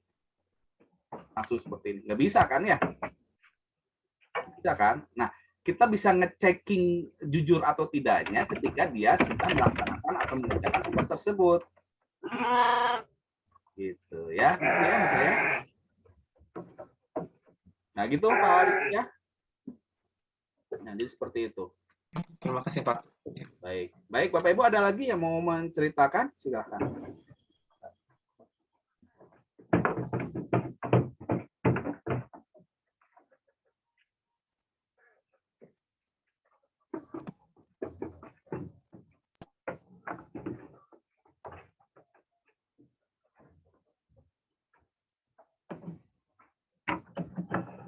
langsung seperti ini. Nggak bisa kan ya? Bisa kan? Nah, kita bisa ngechecking jujur atau tidaknya ketika dia sudah melaksanakan atau mengerjakan tugas tersebut. Gitu ya. Gitu ya misalnya. Nah, gitu Pak Rizky ya. Nah, jadi seperti itu. Terima kasih, Pak. Baik. Baik, Bapak Ibu ada lagi yang mau menceritakan? Silakan.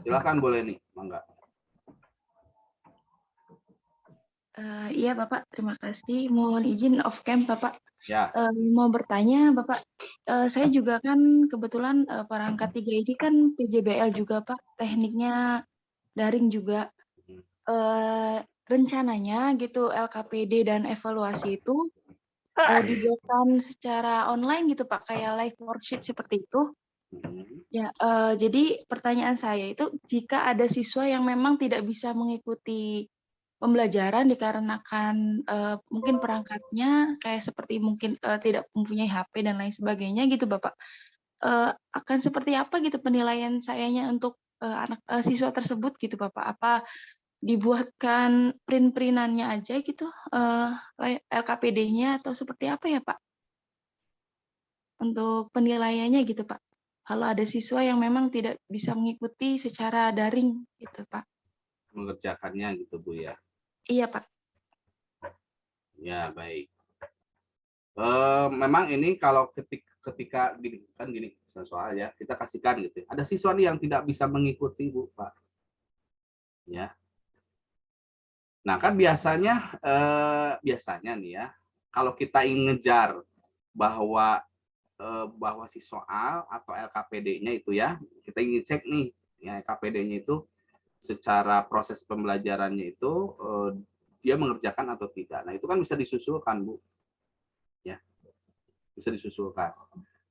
Silakan boleh nih, mangga. Iya Bapak, terima kasih. Mohon izin off cam Bapak. Ya. Mau bertanya Bapak, saya juga kan kebetulan perangkat 3 ini kan PJBL juga Pak, tekniknya daring juga. rencananya gitu LKPD dan evaluasi itu dibuatkan secara online gitu Pak, kayak live worksheet seperti itu. Ya, jadi pertanyaan saya itu jika ada siswa yang memang tidak bisa mengikuti pembelajaran dikarenakan mungkin perangkatnya kayak seperti mungkin tidak mempunyai HP dan lain sebagainya gitu Bapak, akan seperti apa gitu penilaian sayanya untuk siswa tersebut gitu Bapak? Apa dibuatkan print-printannya aja gitu, LKPD-nya atau seperti apa ya, Pak? Untuk penilaiannya gitu, Pak. Kalau ada siswa yang memang tidak bisa mengikuti secara daring gitu, Pak. Mengerjakannya gitu Bu ya. Iya, Pak. Ya, baik. Memang ini kalau ketika gini soal ya, kita kasihkan gitu. Ada siswa nih yang tidak bisa mengikuti Bu, Pak. Ya. Nah, kan biasanya nih ya, kalau kita ingin ngejar bahwa si soal atau LKPD-nya itu ya, kita ingin cek nih, ya LKPD-nya itu secara proses pembelajarannya itu dia mengerjakan atau tidak. Nah, itu kan bisa disusulkan, Bu. Ya. Bisa disusulkan.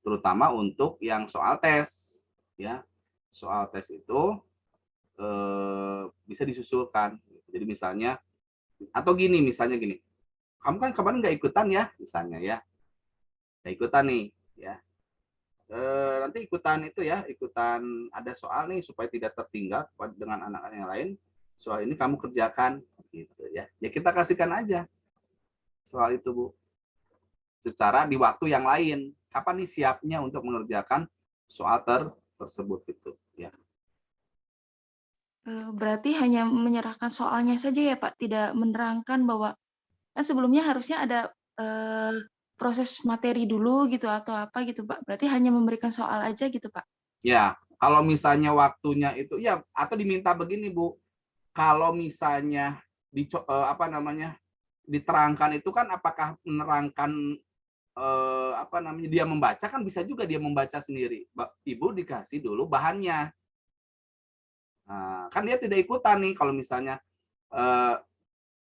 Terutama untuk yang soal tes, ya. Soal tes itu bisa disusulkan. Jadi misalnya misalnya gini, kamu kan kemarin nggak ikutan ya, misalnya ya, nggak ikutan nih, ya. Nanti ikutan ada soal nih supaya tidak tertinggal dengan anak-anak yang lain. Soal ini kamu kerjakan, gitu ya. Ya kita kasihkan aja soal itu Bu, secara di waktu yang lain. Kapan nih siapnya untuk mengerjakan soal tersebut gitu, ya. Berarti hanya menyerahkan soalnya saja ya Pak, tidak menerangkan bahwa kan sebelumnya harusnya ada proses materi dulu gitu atau apa gitu Pak. Berarti hanya memberikan soal aja gitu Pak. Ya, kalau misalnya waktunya itu ya atau diminta begini Bu, kalau misalnya diterangkan itu kan apakah menerangkan dia membaca, kan bisa juga dia membaca sendiri. Ibu dikasih dulu bahannya. Nah, kan dia tidak ikutan nih kalau misalnya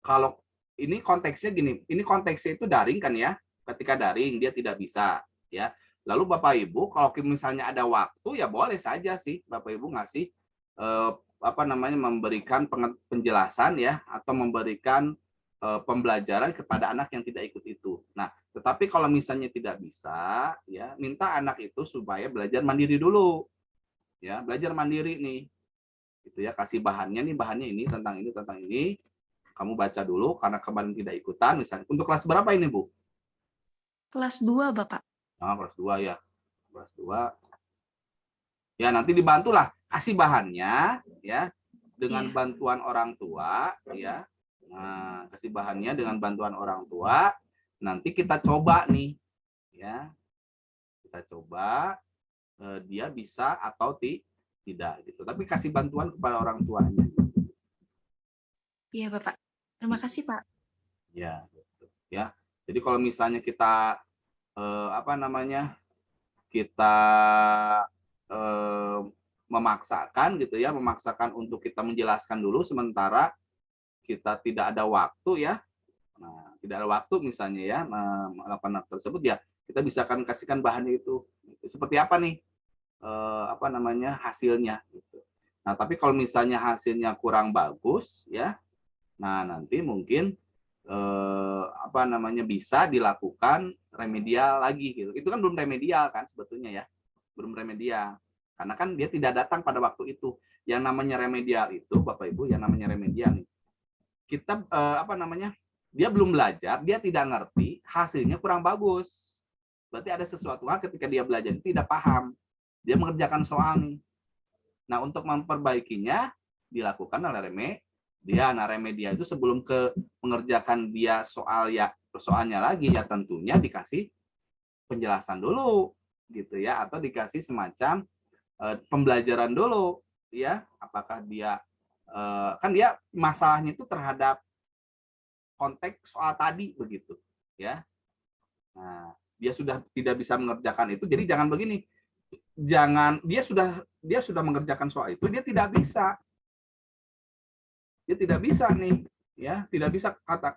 kalau ini konteksnya gini, ini konteksnya itu daring kan ya. Ketika daring dia tidak bisa ya. Lalu Bapak Ibu kalau misalnya ada waktu ya boleh saja sih Bapak Ibu ngasih memberikan penjelasan ya atau memberikan pembelajaran kepada anak yang tidak ikut itu. Nah, tetapi kalau misalnya tidak bisa ya minta anak itu supaya belajar mandiri dulu. Ya, belajar mandiri nih. Gitu ya, kasih bahannya ini tentang ini, kamu baca dulu karena kemarin tidak ikutan misalnya. Untuk kelas berapa ini Bu? Kelas 2 Bapak. Nah, kelas 2 ya. Kelas 2. Ya nanti dibantulah, kasih bahannya ya dengan bantuan orang tua ya. Nah, kasih bahannya dengan bantuan orang tua. Nanti kita coba nih ya. Kita coba dia bisa atau tidak gitu. Tapi kasih bantuan kepada orang tuanya. Iya Bapak. Terima kasih Pak. Ya, gitu. Ya. Jadi kalau misalnya kita kita memaksakan gitu ya, memaksakan untuk kita menjelaskan dulu sementara kita tidak ada waktu ya. Nah, tidak ada waktu misalnya ya melakukan hal tersebut ya, kita bisa akan kasihkan bahannya itu. Seperti apa nih? Hasilnya gitu. Nah, tapi kalau misalnya hasilnya kurang bagus ya, nah nanti mungkin bisa dilakukan remedial lagi gitu. Itu kan belum remedial kan sebetulnya ya. Belum remedial. Karena kan dia tidak datang pada waktu itu. Yang namanya remedial itu Bapak Ibu, yang namanya remedial nih. Kita dia belum belajar, dia tidak ngerti, hasilnya kurang bagus. Berarti ada sesuatu hal ketika dia belajar tidak paham. Dia mengerjakan soal nih. Nah, untuk memperbaikinya dilakukan oleh remedial. Nah, remedial itu sebelum mengerjakan dia soalnya lagi ya tentunya dikasih penjelasan dulu gitu ya atau dikasih semacam pembelajaran dulu ya. Apakah dia kan dia masalahnya itu terhadap konteks soal tadi begitu ya. Nah, dia sudah tidak bisa mengerjakan itu, jadi jangan begini. Dia sudah mengerjakan soal itu, dia tidak bisa nih Ya, tidak bisa kata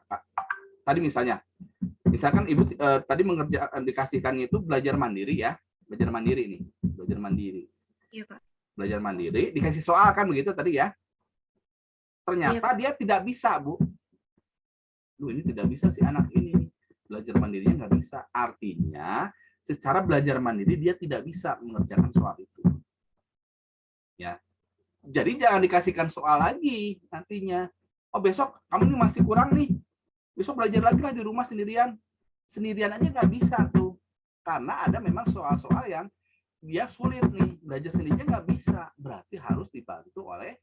tadi misalkan ibu tadi dikasihkannya itu belajar mandiri ya, belajar mandiri nih, belajar mandiri. Iya, Pak. Belajar mandiri, dikasih soal kan begitu tadi ya. Ternyata dia tidak bisa, Bu. Ini tidak bisa si anak ini. Belajar mandirinya nggak bisa. Artinya, secara belajar mandiri dia tidak bisa mengerjakan soal itu. Ya. Jadi jangan dikasihkan soal lagi nantinya. Oh, besok kamu ini masih kurang nih. Besok belajar lagi lah di rumah sendirian. Sendirian aja nggak bisa tuh. Karena ada memang soal-soal yang dia sulit nih. Belajar sendirinya nggak bisa. Berarti harus dibantu oleh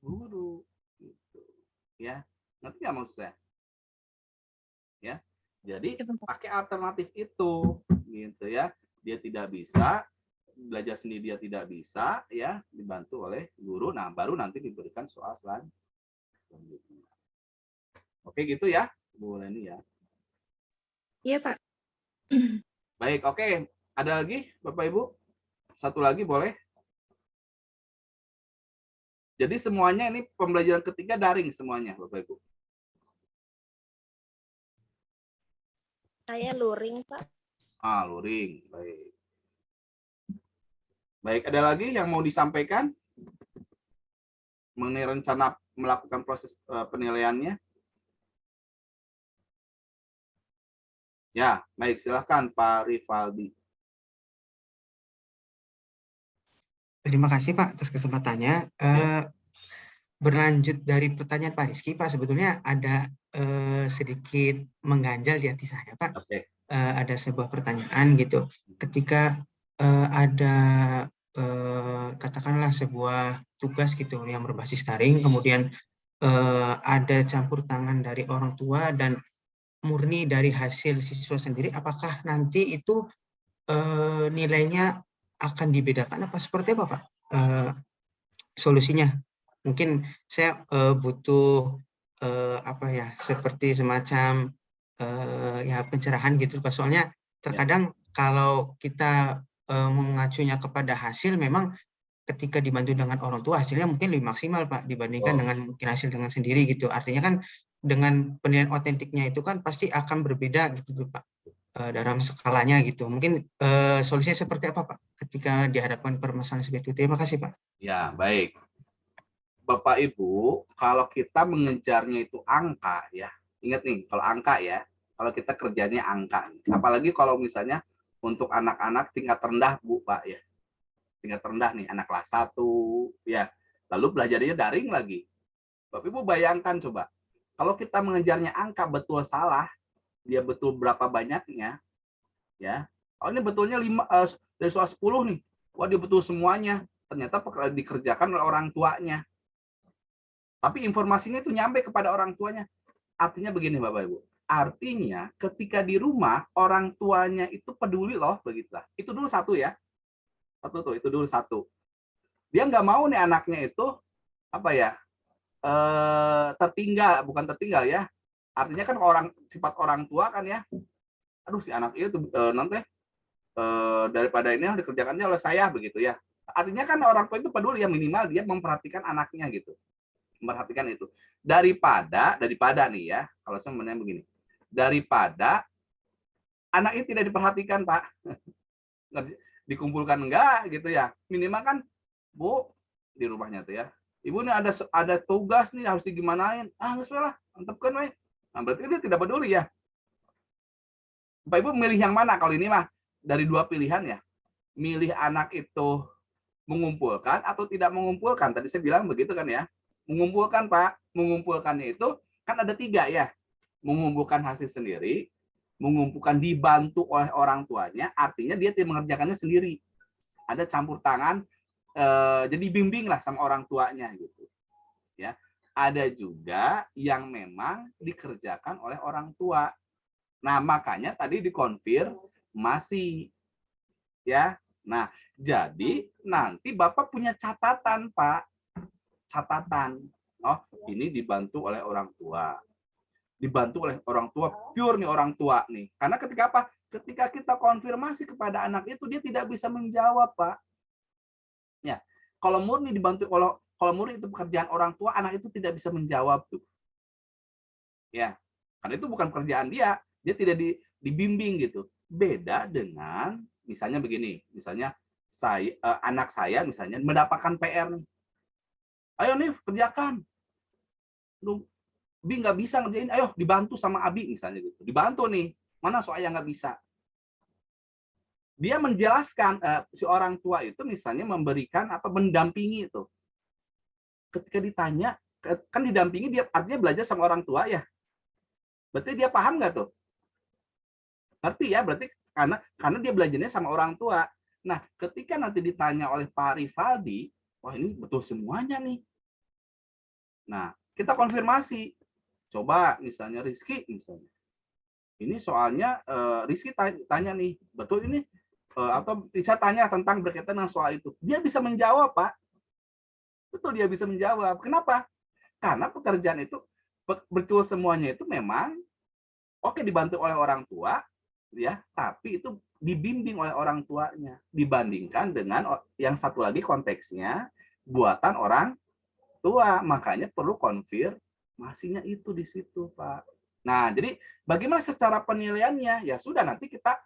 guru. Gitu. Ya, ngerti nggak maksud saya? Ya, jadi pakai alternatif itu, gitu ya. Dia tidak bisa belajar sendiri, dia tidak bisa, ya dibantu oleh guru. Nah, baru nanti diberikan soal selanjutnya. Oke, gitu ya, Bu Leni ya. Iya, Pak. Baik, oke. Ada lagi, Bapak Ibu? Satu lagi boleh? Jadi semuanya ini pembelajaran ketiga daring semuanya, Bapak Ibu. Saya luring, Pak. Luring. Baik. Baik, ada lagi yang mau disampaikan mengenai rencana melakukan proses penilaiannya? Ya, baik. Silakan Pak Rivaldi. Terima kasih Pak atas kesempatannya. Berlanjut dari pertanyaan Pak Rizky, Pak, sebetulnya ada sedikit mengganjal di hati saya, Pak. Oke. Ada sebuah pertanyaan gitu. Ketika ada katakanlah sebuah tugas gitu yang berbasis daring, kemudian ada campur tangan dari orang tua dan murni dari hasil siswa sendiri, apakah nanti itu nilainya akan dibedakan apa seperti apa, Pak? Solusinya? Mungkin saya butuh apa ya, seperti semacam ya pencerahan gitu, Pak. Soalnya terkadang kalau kita mengacunya kepada hasil, memang ketika dibantu dengan orang tua hasilnya mungkin lebih maksimal, Pak, dibandingkan dengan mungkin hasil dengan sendiri gitu. Artinya kan dengan penilaian otentiknya itu kan pasti akan berbeda gitu, Pak, dalam skalanya gitu. Mungkin solusinya seperti apa, Pak, ketika dihadapkan permasalahan seperti itu? Terima kasih, Pak. Ya, baik. Bapak Ibu, kalau kita mengejarnya itu angka ya, ingat nih, kalau angka ya, kalau kita kerjanya angka, apalagi kalau misalnya untuk anak-anak tingkat rendah, Bu, Pak ya, tingkat rendah nih, anak kelas 1 ya, lalu belajarnya daring lagi. Bapak Ibu bayangkan coba, kalau kita mengejarnya angka betul salah, dia betul berapa banyaknya, ya, oh ini betulnya 5 dari soal 10 nih, wah dia betul semuanya, ternyata dikerjakan oleh orang tuanya. Tapi informasinya itu nyampe kepada orang tuanya. Artinya begini Bapak Ibu. Artinya ketika di rumah orang tuanya itu peduli loh, begitulah. Itu dulu satu ya. Itu dulu satu. Dia nggak mau nih anaknya itu apa ya? Tertinggal, bukan tertinggal ya. Artinya kan sifat orang tua kan ya. Aduh si anak itu nanti daripada ini yang dikerjakannya oleh saya begitu ya. Artinya kan orang tua itu peduli ya, minimal dia memperhatikan anaknya gitu. Memperhatikan itu daripada nih ya, kalau saya menanya begini, daripada anak ini tidak diperhatikan Pak, dikumpulkan enggak gitu ya, minimal kan Bu di rumahnya tuh ya, Ibu nih ada tugas nih harus digimanain, nggak salah mantepkan weh. Nah berarti dia tidak peduli ya. Bapak Ibu milih yang mana kalau ini mah dari dua pilihan ya, milih anak itu mengumpulkan atau tidak mengumpulkan, tadi saya bilang begitu kan ya. Mengumpulkan Pak, mengumpulkannya itu kan ada 3 ya, mengumpulkan hasil sendiri, mengumpulkan dibantu oleh orang tuanya, artinya dia tidak mengerjakannya sendiri, ada campur tangan, jadi bimbing lah sama orang tuanya gitu, ya. Ada juga yang memang dikerjakan oleh orang tua. Nah makanya tadi dikonfirmasi, ya. Nah jadi nanti Bapak punya catatan Pak. Catatan, oh ini dibantu oleh orang tua, dibantu oleh orang tua, pure nih orang tua nih, karena ketika apa? Ketika kita konfirmasi kepada anak itu dia tidak bisa menjawab Pak. Ya, kalau murni dibantu, kalau murni itu pekerjaan orang tua, anak itu tidak bisa menjawab tuh. Ya, karena itu bukan pekerjaan dia tidak dibimbing gitu. Beda dengan misalnya begini, misalnya anak saya misalnya mendapatkan PR nih. Ayo nih kerjakan. Lu Bi nggak bisa ngerjain, ayo dibantu sama Abi misalnya gitu. Dibantu nih, mana soal yang nggak bisa. Dia menjelaskan si orang tua itu misalnya memberikan mendampingi itu. Ketika ditanya, kan didampingi dia artinya belajar sama orang tua ya. Berarti dia paham nggak tuh? Ngerti ya, berarti karena dia belajarnya sama orang tua. Nah, ketika nanti ditanya oleh Pak Rivaldi, wah ini betul semuanya nih. Nah, kita konfirmasi. Coba misalnya Rizky misalnya. Ini soalnya Rizky tanya nih, betul ini atau bisa tanya tentang berkaitan dengan soal itu. Dia bisa menjawab, Pak. Betul dia bisa menjawab. Kenapa? Karena pekerjaan itu betul semuanya itu memang oke dibantu oleh orang tua ya, tapi itu dibimbing oleh orang tuanya dibandingkan dengan yang satu lagi konteksnya buatan orang tua. Makanya perlu konfirmasinya itu di situ, Pak. Nah, jadi bagaimana secara penilaiannya? Ya sudah, nanti kita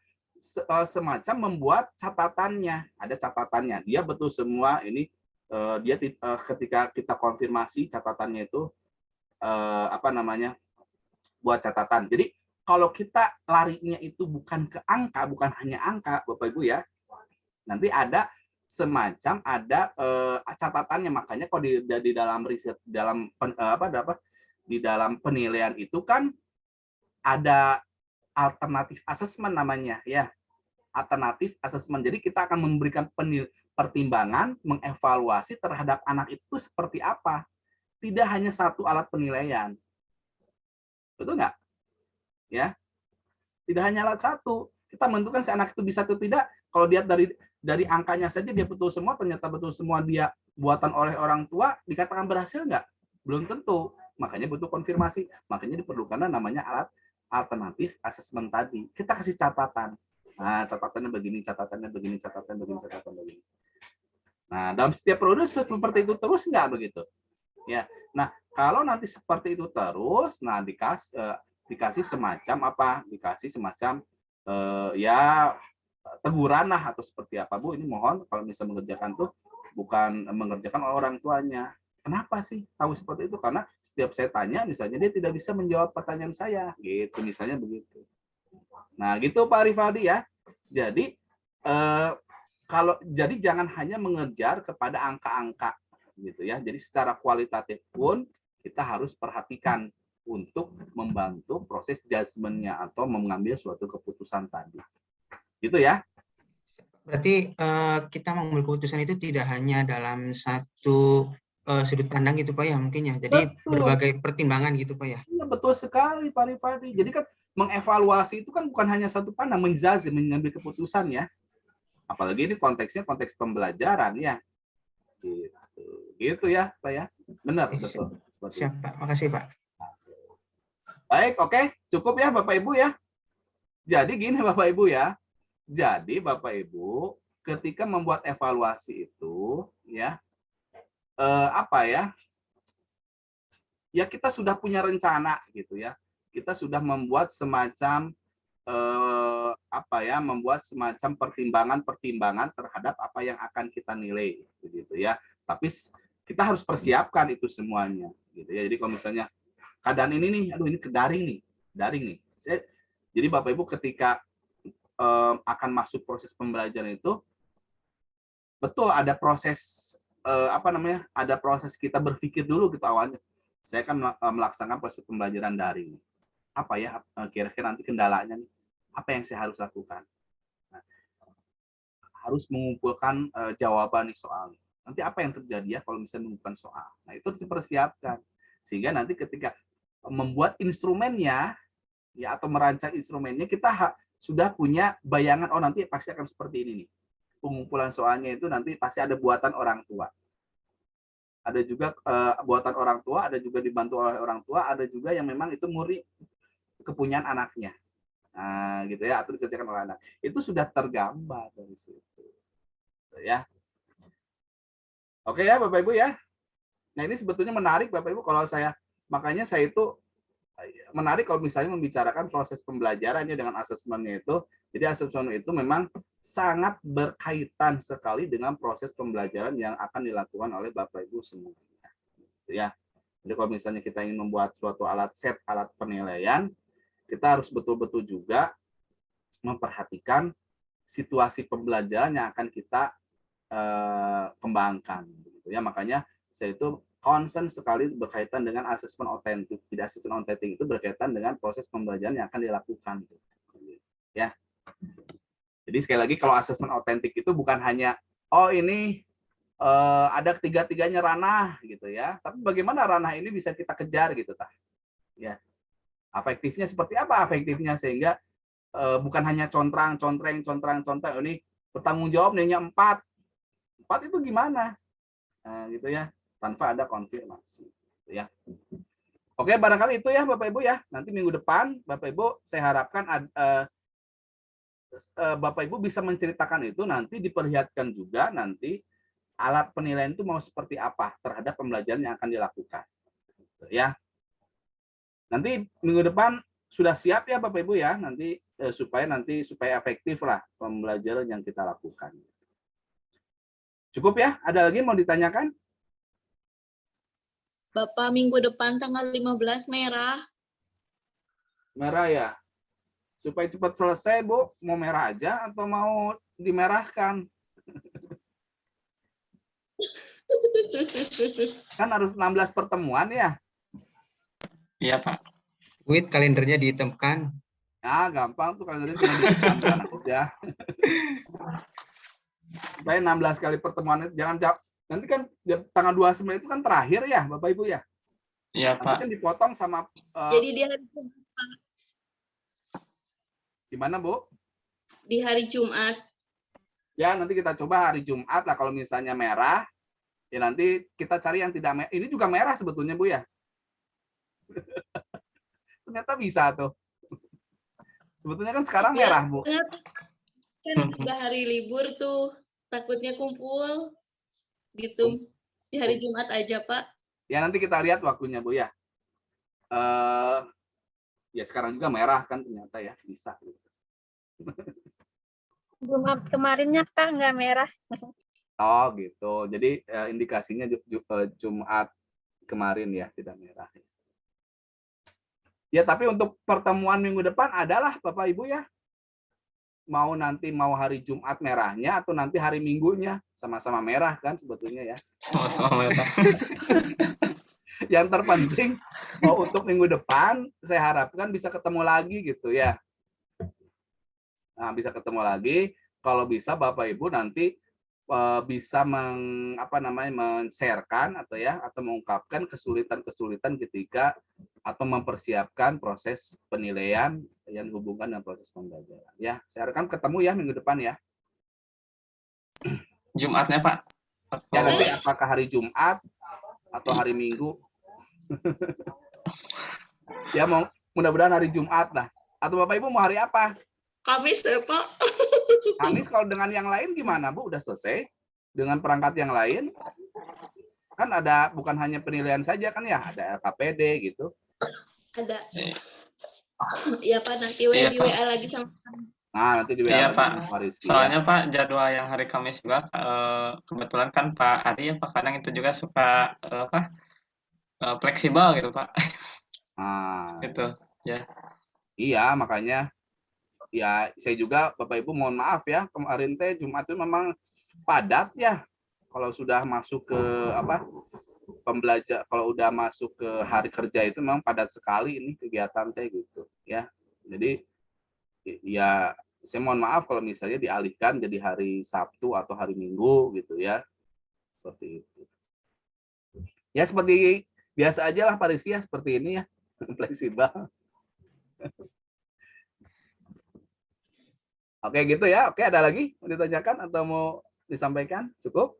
semacam membuat catatannya. Ada catatannya. Dia betul semua ini dia ketika kita konfirmasi catatannya itu buat catatan. Jadi kalau kita larinya itu bukan ke angka, bukan hanya angka, Bapak Ibu ya. Nanti ada semacam catatannya. Makanya kalau di dalam riset di dalam penilaian itu kan ada alternatif assessment namanya ya. Alternatif assessment. Jadi kita akan memberikan pertimbangan, mengevaluasi terhadap anak itu seperti apa. Tidak hanya satu alat penilaian. Betul nggak? Ya. Tidak hanya alat satu. Kita menentukan si anak itu bisa atau tidak. Kalau lihat dari angkanya saja dia betul semua, ternyata betul semua dia buatan oleh orang tua, dikatakan berhasil nggak? Belum tentu. Makanya butuh konfirmasi. Makanya diperlukan namanya alat alternatif assessment tadi. Kita kasih catatan. Nah, catatannya begini, catatannya begini, catatannya begini, catatannya begini. Nah, dalam setiap periode seperti itu terus nggak begitu? Ya. Nah, kalau nanti seperti itu terus, nah dikasih semacam Dikasih semacam ya teguran lah atau seperti apa, Bu. Ini mohon kalau misalnya mengerjakan tuh bukan mengerjakan oleh orang tuanya. Kenapa sih tahu seperti itu? Karena setiap saya tanya misalnya dia tidak bisa menjawab pertanyaan saya, gitu misalnya begitu. Nah, gitu Pak Rivaldi ya. Jadi jadi jangan hanya mengejar kepada angka-angka gitu ya. Jadi secara kualitatif pun kita harus perhatikan untuk membantu proses judgement-nya atau mengambil suatu keputusan tadi. Gitu ya. Berarti kita mengambil keputusan itu tidak hanya dalam satu sudut pandang gitu Pak ya mungkin ya. Jadi berbagai pertimbangan gitu Pak ya. Iya, betul sekali Pak Rivaldi. Jadi kan mengevaluasi itu kan bukan hanya satu pandang, mengambil keputusan ya. Apalagi ini konteksnya konteks pembelajaran ya. Gitu ya Pak ya. Benar, betul. Siap Pak, makasih Pak. Baik, oke. Cukup ya Bapak Ibu ya. Jadi gini Bapak Ibu ya. Jadi Bapak Ibu ketika membuat evaluasi itu ya ya kita sudah punya rencana gitu ya. Kita sudah membuat semacam membuat semacam pertimbangan terhadap apa yang akan kita nilai gitu ya. Tapi kita harus persiapkan itu semuanya gitu ya. Jadi kalau misalnya keadaan ini nih, aduh ini daring nih. Jadi Bapak Ibu ketika akan masuk proses pembelajaran itu betul ada proses ada proses kita berpikir dulu gitu awalnya. Saya akan melaksanakan proses pembelajaran daring. Apa ya kira-kira nanti kendalanya nih? Apa yang saya harus lakukan? Nah, harus mengumpulkan jawaban nih soal. Nanti apa yang terjadi ya kalau misalnya mengumpulkan soal? Nah, itu harus dipersiapkan. Sehingga nanti ketika membuat instrumennya ya atau merancang instrumennya kita sudah punya bayangan nanti pasti akan seperti ini nih. Pengumpulan soalnya itu nanti pasti ada buatan orang tua. Ada juga buatan orang tua, ada juga dibantu oleh orang tua, ada juga yang memang itu murni kepunyaan anaknya. Nah, gitu ya, atau dikerjakan oleh anak. Itu sudah tergambar dari situ. Ya. Oke ya, Bapak Ibu ya. Nah, ini sebetulnya menarik Bapak Ibu kalau makanya saya itu menarik kalau misalnya membicarakan proses pembelajarannya dengan asesmennya itu. Jadi asesmen itu memang sangat berkaitan sekali dengan proses pembelajaran yang akan dilakukan oleh Bapak Ibu semuanya. Ya. Jadi kalau misalnya kita ingin membuat suatu alat penilaian, kita harus betul-betul juga memperhatikan situasi pembelajaran yang akan kita kembangkan. Gitu ya. Makanya saya itu concern sekali berkaitan dengan asesmen otentik. Jadi asesmen otentik itu berkaitan dengan proses pembelajaran yang akan dilakukan. Ya. Jadi sekali lagi kalau asesmen otentik itu bukan hanya ini ada tiga-tiganya ranah gitu ya. Tapi bagaimana ranah ini bisa kita kejar gitu tah. Ya. Afektifnya seperti apa afektifnya sehingga bukan hanya contrang ini bertanggung jawab nilainya 4 itu gimana? Nah, gitu ya. Tanpa ada konfirmasi gitu ya. Oke, barangkali itu ya Bapak Ibu ya. Nanti minggu depan Bapak Ibu saya harapkan Bapak Ibu bisa menceritakan itu, nanti diperlihatkan juga nanti alat penilaian itu mau seperti apa terhadap pembelajaran yang akan dilakukan. Ya. Nanti minggu depan sudah siap ya Bapak Ibu ya, nanti supaya efektif lah pembelajaran yang kita lakukan. Cukup ya? Ada lagi mau ditanyakan? Bapak, minggu depan tanggal 15 merah. Merah ya? Supaya cepat selesai, Bu, mau merah aja atau mau dimerahkan? Kan harus 16 pertemuan ya? Iya, Pak. Wait, kalendernya dihitamkan. Ah, gampang tuh kalendernya cuma dihitamkan aja. Supaya 16 kali pertemuan itu jangan jauh. Nanti kan tanggal 29 itu kan terakhir ya, Bapak Ibu ya? Iya, Nanti Pak. kan dipotong sama Jadi di hari gimana, Bu? di hari Jumat. Ya, nanti kita coba hari Jumat lah kalau misalnya merah. Ya nanti kita cari yang tidak merah. Ini juga merah sebetulnya, Bu ya. Ternyata bisa tuh. Sebetulnya kan sekarang Ya, merah, Bu. kan juga hari libur tuh. Takutnya kumpul gitu. Di hari Jumat aja, Pak. Ya nanti kita lihat waktunya, Bu ya. Ya sekarang juga merah kan ternyata ya, bisa. Jumat kemarinnya kan nggak merah. Oh gitu. Jadi indikasinya Jumat kemarin ya tidak merah. Ya tapi untuk pertemuan minggu depan adalah Bapak Ibu ya. Mau hari Jumat merahnya atau nanti hari Minggunya sama-sama merah kan sebetulnya ya. Sama-sama merah. Yang terpenting untuk minggu depan saya harapkan bisa ketemu lagi gitu ya. Nah, bisa ketemu lagi. Kalau bisa Bapak Ibu nanti bisa men-share-kan atau mengungkapkan kesulitan-kesulitan ketika atau mempersiapkan proses penilaian yang dihubungkan dengan proses pembelajaran. Ya, saya harapkan ketemu ya minggu depan ya. Jumatnya, Pak. Ya nanti apakah hari Jumat atau hari Minggu? Ya mudah-mudahan hari Jumat lah. Atau Bapak Ibu mau hari apa? Kamis ya, Pak. Kamis kalau dengan yang lain gimana, Bu? Udah selesai? Dengan perangkat yang lain? Kan ada bukan hanya penilaian saja kan ya, ada LKPD gitu. Ada. Iya, Pak, nanti Iya, di Pak. WA lagi sama Nah, nanti di WA Iya, lagi Pak. sama Pak Rizky, Soalnya, ya. Pak, jadwal yang hari Kamis juga kebetulan kan Pak Ari ya, Pak, kadang itu juga suka fleksibel gitu, Pak. Nah, Gitu, ya. iya, makanya ya saya juga Bapak Ibu mohon maaf ya, kemarin teh Jumat itu memang padat ya. Kalau sudah masuk ke kalau udah masuk ke hari kerja itu memang padat sekali ini kegiatan teh gitu ya. Jadi ya saya mohon maaf kalau misalnya dialihkan jadi hari Sabtu atau hari Minggu gitu ya. Seperti itu. Ya seperti biasa aja lah Pak Rizky ya, seperti ini ya. Fleksibel. Oke gitu ya. Oke, ada lagi mau ditanyakan atau mau disampaikan? Cukup?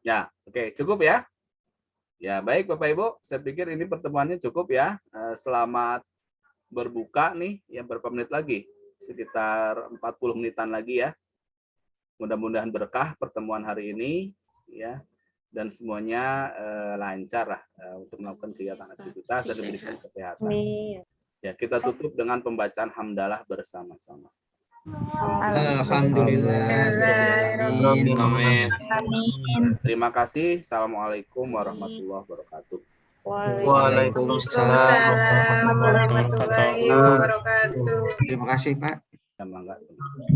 Ya, oke, cukup ya. Ya, baik Bapak Ibu, saya pikir ini pertemuannya cukup ya. Selamat berbuka nih, ya berapa menit lagi? Sekitar 40 menitan lagi ya. Mudah-mudahan berkah pertemuan hari ini ya. dan semuanya lancar lah untuk melakukan kegiatan aktivitas dan diberikan kesehatan. Amin. Ya, kita tutup dengan pembacaan hamdalah bersama-sama. Alhamdulillahirobbilalamin. Amin. Terima kasih. Assalamualaikum warahmatullahi wabarakatuh. Waalaikumsalam warahmatullahi warahmatullahi wabarakatuh. Terima kasih Pak. Ya, mangga.